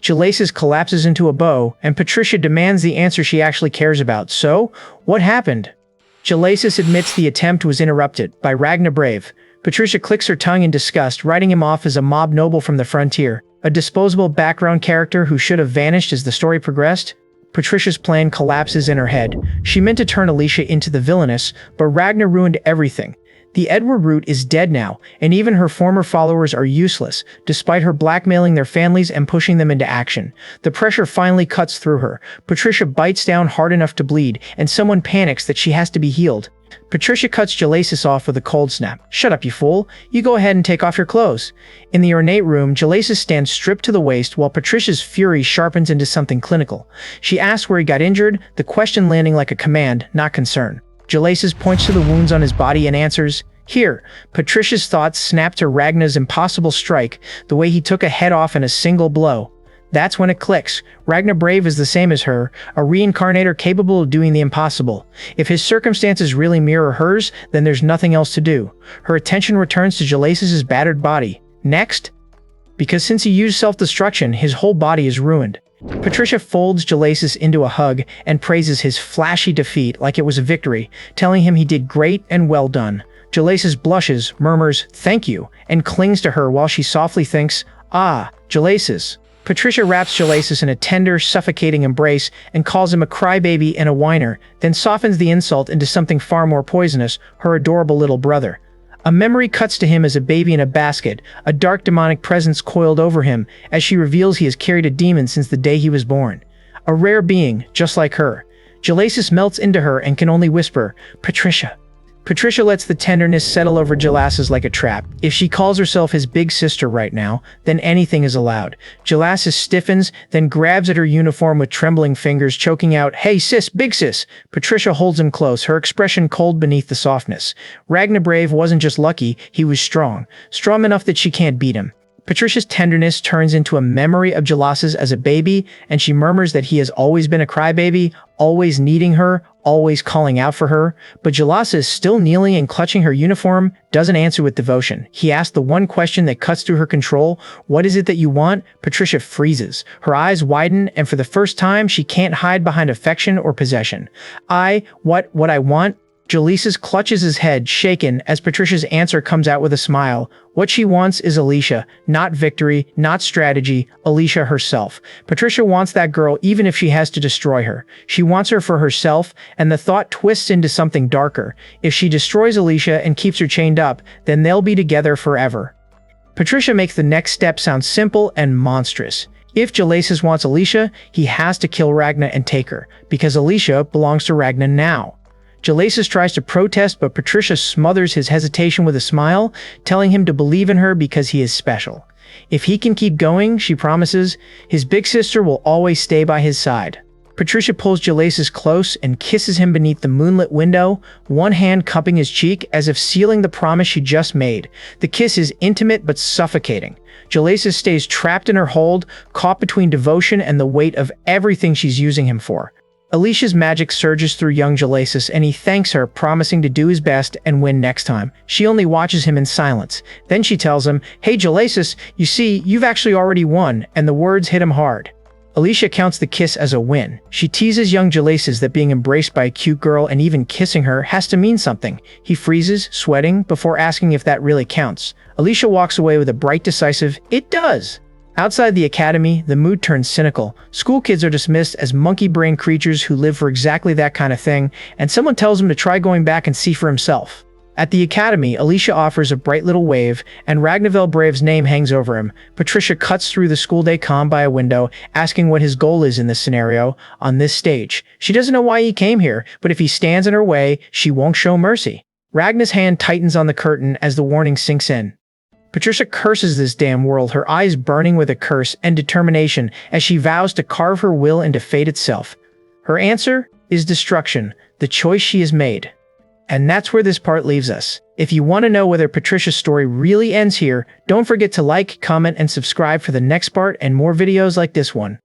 Jalasis collapses into a bow, and Patricia demands the answer she actually cares about. "So, what happened?" Jalasis admits the attempt was interrupted by Ragna Brave. Patricia clicks her tongue in disgust, writing him off as a mob noble from the frontier, a disposable background character who should have vanished as the story progressed. Patricia's plan collapses in her head. She meant to turn Alicia into the Villainess, but Ragna ruined everything. The Edward root is dead now, and even her former followers are useless, despite her blackmailing their families and pushing them into action. The pressure finally cuts through her. Patricia bites down hard enough to bleed, and someone panics that she has to be healed. Patricia cuts Jalasis off with a cold snap. "Shut up, you fool. You go ahead and take off your clothes." In the ornate room, Jalasis stands stripped to the waist while Patricia's fury sharpens into something clinical. She asks where he got injured, the question landing like a command, not concern. Jalasis points to the wounds on his body and answers, "Here." Patricia's thoughts snap to Ragna's impossible strike, the way he took a head off in a single blow. That's when it clicks. Ragna Brave is the same as her, a reincarnator capable of doing the impossible. If his circumstances really mirror hers, then there's nothing else to do. Her attention returns to Jalasis' battered body. Next? Because since he used self-destruction, his whole body is ruined. Patricia folds Jalasis into a hug and praises his flashy defeat like it was a victory, telling him he did great and well done. Jalasis blushes, murmurs, "Thank you," and clings to her while she softly thinks, "Ah, Jalasis." Patricia wraps Jalasis in a tender, suffocating embrace and calls him a crybaby and a whiner, then softens the insult into something far more poisonous, her adorable little brother. A memory cuts to him as a baby in a basket, a dark demonic presence coiled over him, as she reveals he has carried a demon since the day he was born. A rare being, just like her. Jalasis melts into her and can only whisper, "Patricia." Patricia lets the tenderness settle over Jalasis like a trap. If she calls herself his big sister right now, then anything is allowed. Jalasis stiffens, then grabs at her uniform with trembling fingers, choking out, "Hey sis, big sis!" Patricia holds him close, her expression cold beneath the softness. Ragnar Brave wasn't just lucky, he was strong. Strong enough that she can't beat him. Patricia's tenderness turns into a memory of Jalasis as a baby, and she murmurs that he has always been a crybaby, always needing her, always calling out for her. But Jalasis, still kneeling and clutching her uniform, doesn't answer with devotion. He asks the one question that cuts through her control, "What is it that you want?" Patricia freezes. Her eyes widen, and for the first time, she can't hide behind affection or possession. What I want? Jalasis clutches his head, shaken, as Patricia's answer comes out with a smile. What she wants is Alicia, not victory, not strategy, Alicia herself. Patricia wants that girl even if she has to destroy her. She wants her for herself, and the thought twists into something darker. If she destroys Alicia and keeps her chained up, then they'll be together forever. Patricia makes the next step sound simple and monstrous. If Jalasis wants Alicia, he has to kill Ragnar and take her, because Alicia belongs to Ragnar now. Jalasis tries to protest, but Patricia smothers his hesitation with a smile, telling him to believe in her because he is special. If he can keep going, she promises, his big sister will always stay by his side. Patricia pulls Jalasis close and kisses him beneath the moonlit window, one hand cupping his cheek as if sealing the promise she just made. The kiss is intimate but suffocating. Jalasis stays trapped in her hold, caught between devotion and the weight of everything she's using him for. Alicia's magic surges through young Jalasis, and he thanks her, promising to do his best and win next time. She only watches him in silence. Then she tells him, "Hey Jalasis, you see, you've actually already won," and the words hit him hard. Alicia counts the kiss as a win. She teases young Jalasis that being embraced by a cute girl and even kissing her has to mean something. He freezes, sweating, before asking if that really counts. Alicia walks away with a bright, decisive, "It does." Outside the academy, the mood turns cynical. School kids are dismissed as monkey-brain creatures who live for exactly that kind of thing, and someone tells him to try going back and see for himself. At the academy, Alicia offers a bright little wave, and Ragnar Brave's name hangs over him. Patricia cuts through the school day calm by a window, asking what his goal is in this scenario, on this stage. She doesn't know why he came here, but if he stands in her way, she won't show mercy. Ragnar's hand tightens on the curtain as the warning sinks in. Patricia curses this damn world, her eyes burning with a curse and determination as she vows to carve her will into fate itself. Her answer is destruction, the choice she has made. And that's where this part leaves us. If you want to know whether Patricia's story really ends here, don't forget to like, comment, and subscribe for the next part and more videos like this one.